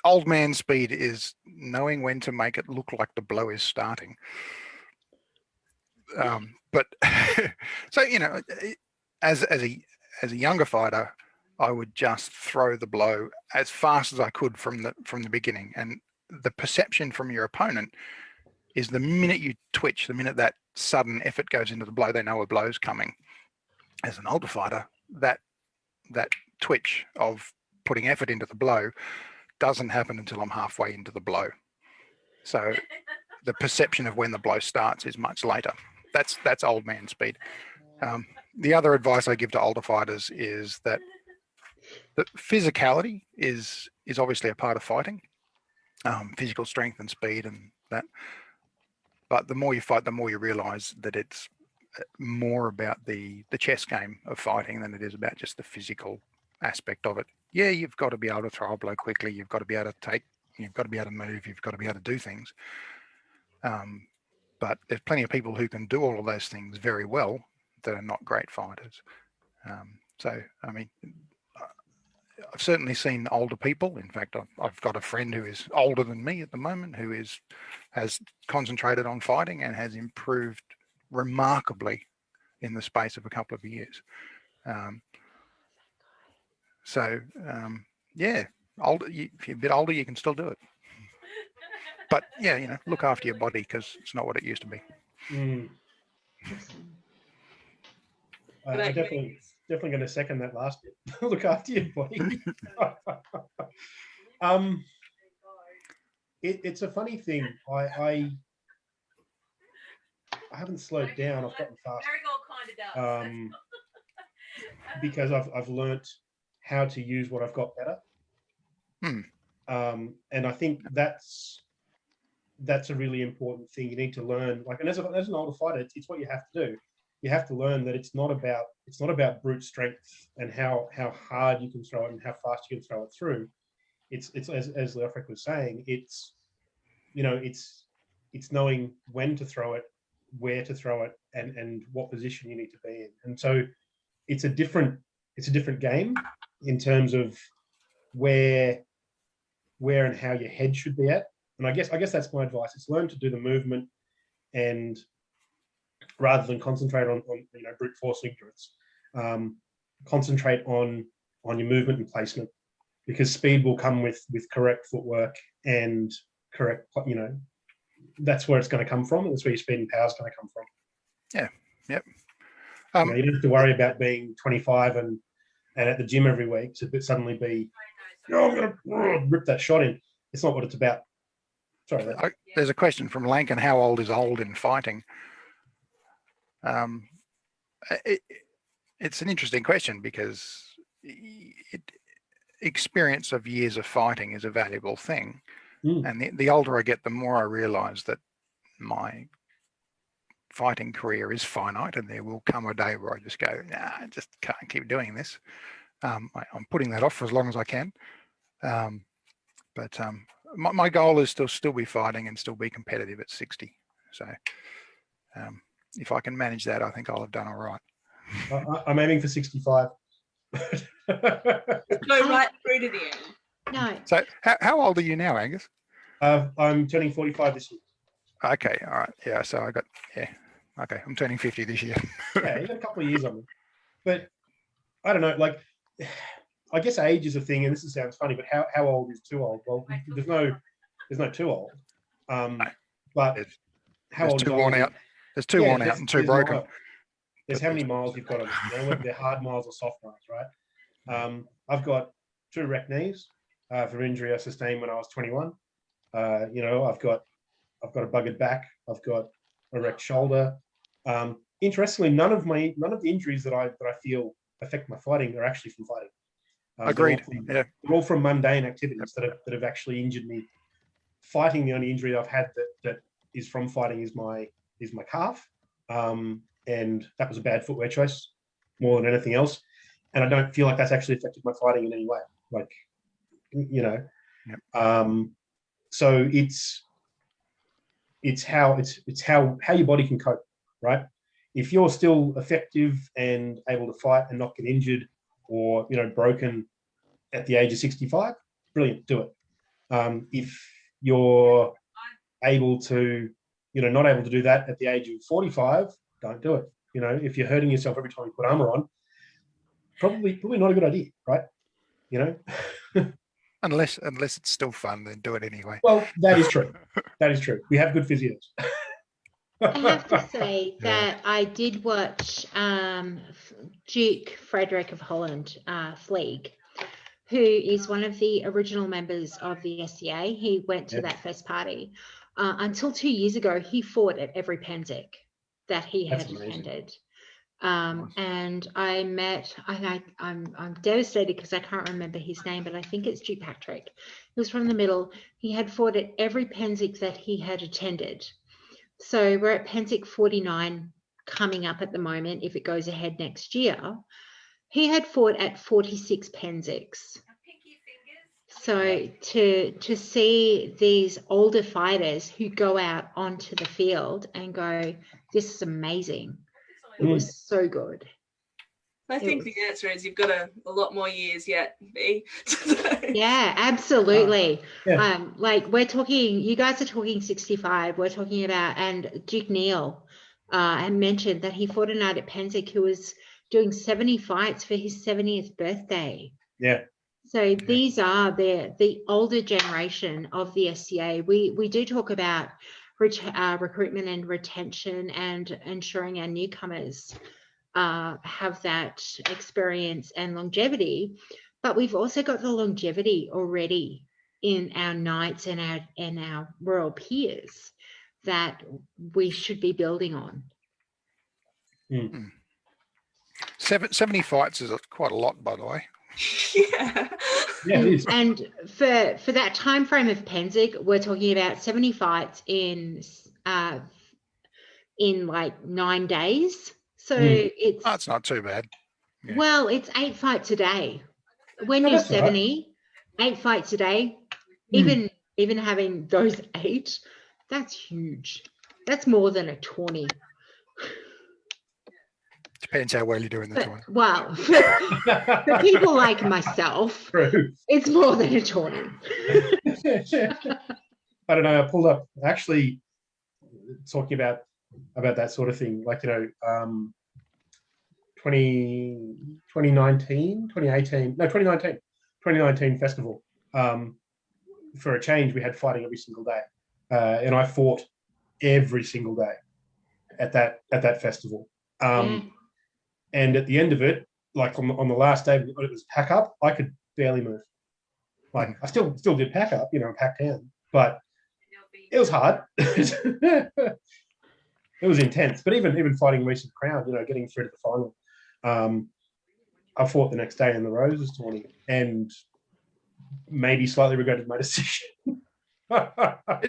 old man speed is knowing when to make it look like the blow is starting. But so as a younger fighter, I would just throw the blow as fast as I could from the beginning, and the perception from your opponent is the minute you twitch, the minute that sudden effort goes into the blow, they know a blow's coming. As an older fighter, that twitch of putting effort into the blow doesn't happen until I'm halfway into the blow. So the perception of when the blow starts is much later. That's old man speed. The other advice I give to older fighters is that the physicality is obviously a part of fighting, physical strength and speed and that. But the more you fight, the more you realize that it's more about the chess game of fighting than it is about just the physical aspect of it. Yeah, you've got to be able to throw a blow quickly. You've got to be able to you've got to be able to move. You've got to be able to do things. But there's plenty of people who can do all of those things very well that are not great fighters. So, I mean, I've certainly seen older people. In fact, I've got a friend who is older than me at the moment who has concentrated on fighting and has improved remarkably in the space of a couple of years. Yeah, if you're a bit older, you can still do it. But yeah, look after your body because it's not what it used to be. I definitely going to second that last bit. Look after your body. It's a funny thing. I haven't slowed down. I've gotten faster. Because I've learnt how to use what I've got better. And I think that's a really important thing. You need to learn, and as an older fighter, it's what you have to do. You have to learn that it's not about brute strength and how hard you can throw it and how fast you can throw it through. It's as Leofric was saying, it's knowing when to throw it, where to throw it, and what position you need to be in. And so it's a different game in terms of where and how your head should be at. And I guess that's my advice. It's learn to do the movement, and rather than concentrate on brute force ignorance, concentrate on your movement and placement, because speed will come with correct footwork and correct, that's where it's going to come from. That's where your speed and power is going to come from. Yeah. Yep. You don't have to worry about being 25 and at the gym every week to suddenly be, I'm going to rip that shot in. It's not what it's about. Sorry. There's a question from Lankin. How old is old in fighting? It's an interesting question, because experience of years of fighting is a valuable thing. And the older I get, the more I realize that my fighting career is finite, and there will come a day where I just go, nah, I just can't keep doing this. I'm putting that off for as long as I can. But my goal is to still be fighting and still be competitive at 60. So if I can manage that, I think I'll have done all right. I'm aiming for 65. Go right through to the end. No. So how old are you now, Angus? I'm turning 45 this year. Okay, all right. Yeah, so okay, I'm turning 50 this year. Yeah, you got a couple of years on me. But I don't know, like, I guess age is a thing, and this sounds funny, but how old is too old? Well, there's no too old. But how old is too worn old? out? There's too worn out and too broken. Miles. There's how many miles you've got on it, whether they're hard miles or soft miles, right? I've got 2 wrecked knees for injury I sustained when I was 21. I've got a buggered back. I've got a wrecked shoulder. Interestingly, none of the injuries that I feel affect my fighting are actually from fighting. Agreed. They're all from mundane activities that have actually injured me. Fighting, the only injury I've had that is from fighting is my calf, and that was a bad footwear choice more than anything else. And I don't feel like that's actually affected my fighting in any way. Like, Yep. So it's how your body can cope, right? If you're still effective and able to fight and not get injured or broken at the age of 65, brilliant, do it. If you're able to, not able to do that at the age of 45, don't do it. If you're hurting yourself every time you put armor on, probably not a good idea, right? Unless it's still fun, then do it anyway. Well, that is true. That is true. We have good physios. I have to say that I did watch Duke Frederick of Holland, Fleeg, who is one of the original members of the SCA. He went to that first party. Until 2 years ago, he fought at every Panzec that he had attended. And I met, I'm devastated because I can't remember his name, but I think it's Duke Patrick. He was from the middle. He had fought at every Panzec that he had attended. So we're at Panzec 49 coming up at the moment, if it goes ahead next year. He had fought at 46 Panzecs. So to see these older fighters who go out onto the field and go, this is amazing. It was so good. I think the answer is you've got a lot more years yet, B. Yeah, absolutely. Yeah. Like we're talking, you guys are talking 65. We're talking about, and Duke Neal I mentioned that he fought a night at Panzec who was doing 70 fights for his 70th birthday. Yeah. So these are the older generation of the SCA. We do talk about recruitment and retention and ensuring our newcomers have that experience and longevity, but we've also got the longevity already in our knights and our royal peers that we should be building on. 70 fights is quite a lot, by the way. Yeah. Yeah, it is. And for that time frame of Panzec, we're talking about 70 fights in like 9 days. So it's not too bad. Yeah. Well, it's 8 fights a day. When you're 70, 8 fights a day, even having those 8, that's huge. That's more than a 20. Depends how well you do in the But, tournament. well, for people like myself, True. it's more than a tourney. I don't know. I pulled up actually talking about that sort of thing. Like, 2019 festival. For a change, we had fighting every single day, and I fought every single day at that festival. And at the end of it, like on the last day, when it was pack up, I could barely move. Like, I still did pack up, pack down, but it was hard. It was intense. But even fighting recent crown, getting through to the final, I fought the next day in the Roses tournament and maybe slightly regretted my decision. But I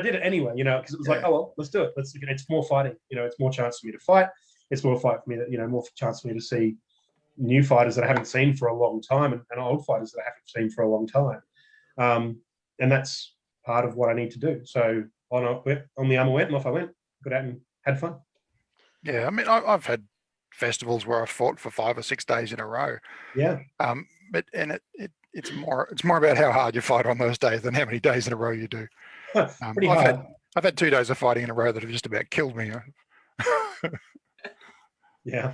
did it anyway, because it was like, oh well, let's do it. It's more fighting, it's more chance for me to fight. It's more fight for me that, more chance for me to see new fighters that I haven't seen for a long time and old fighters that I haven't seen for a long time. And that's part of what I need to do. So on the arm I went, and off I went, got out and had fun. Yeah, I mean, I've had festivals where I fought for 5 or 6 days in a row. Yeah. But it's more about how hard you fight on those days than how many days in a row you do. Pretty hard. I've had 2 days of fighting in a row that have just about killed me. Yeah.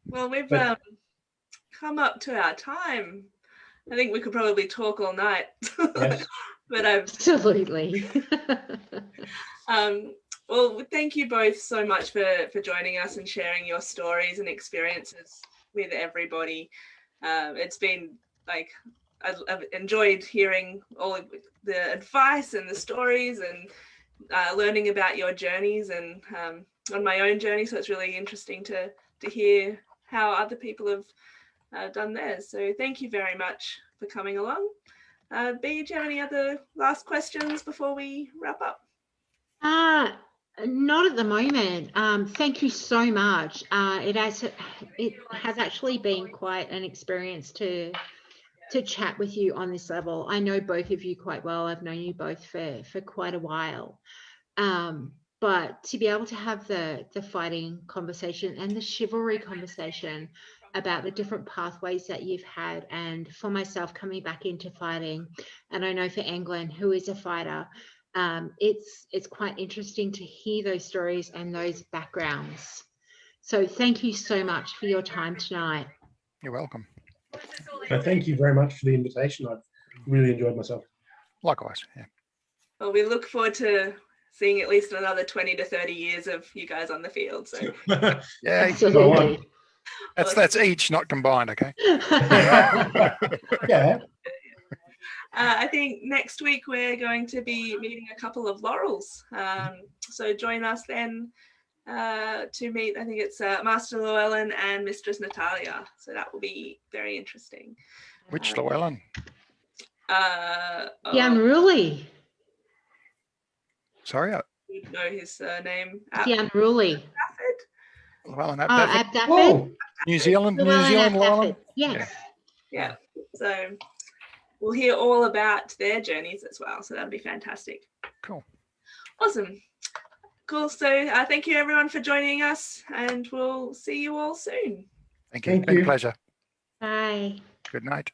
Well, we've But- come up to our time. I think we could probably talk all night. Yes. But Absolutely. well, thank you both so much for joining us and sharing your stories and experiences with everybody. It's been like I've enjoyed hearing all of the advice and the stories and learning about your journeys and on my own journey. So it's really interesting to hear how other people have done theirs. So thank you very much for coming along. B, do you have any other last questions before we wrap up? Not at the moment. Thank you so much. It has actually been quite an experience to chat with you on this level. I know both of you quite well. I've known you both for quite a while. But to be able to have the fighting conversation and the chivalry conversation about the different pathways that you've had, and for myself coming back into fighting, and I know for Anglin, who is a fighter, it's quite interesting to hear those stories and those backgrounds. So thank you so much for your time tonight. You're welcome. Thank you very much for the invitation. I've really enjoyed myself. Likewise, yeah. Well, we look forward to seeing at least another 20 to 30 years of you guys on the field. So Yeah, Absolutely. that's each, not combined, okay? Yeah. I think next week we're going to be meeting a couple of Laurels. So join us then to meet, I think it's Master Llewellyn and Mistress Natalia. So that will be very interesting. Which Llewellyn? The unruly. Sorry, You know his surname. The unruly. Llewellyn Oh, Ap Ab Whoa. New Zealand, Llewellyn. Llewellyn. Yes. Yeah. So we'll hear all about their journeys as well. So that'll be fantastic. Cool. Awesome. Cool. So thank you everyone for joining us, and we'll see you all soon. Thank you. Thank Been a you. pleasure. Bye. Good night.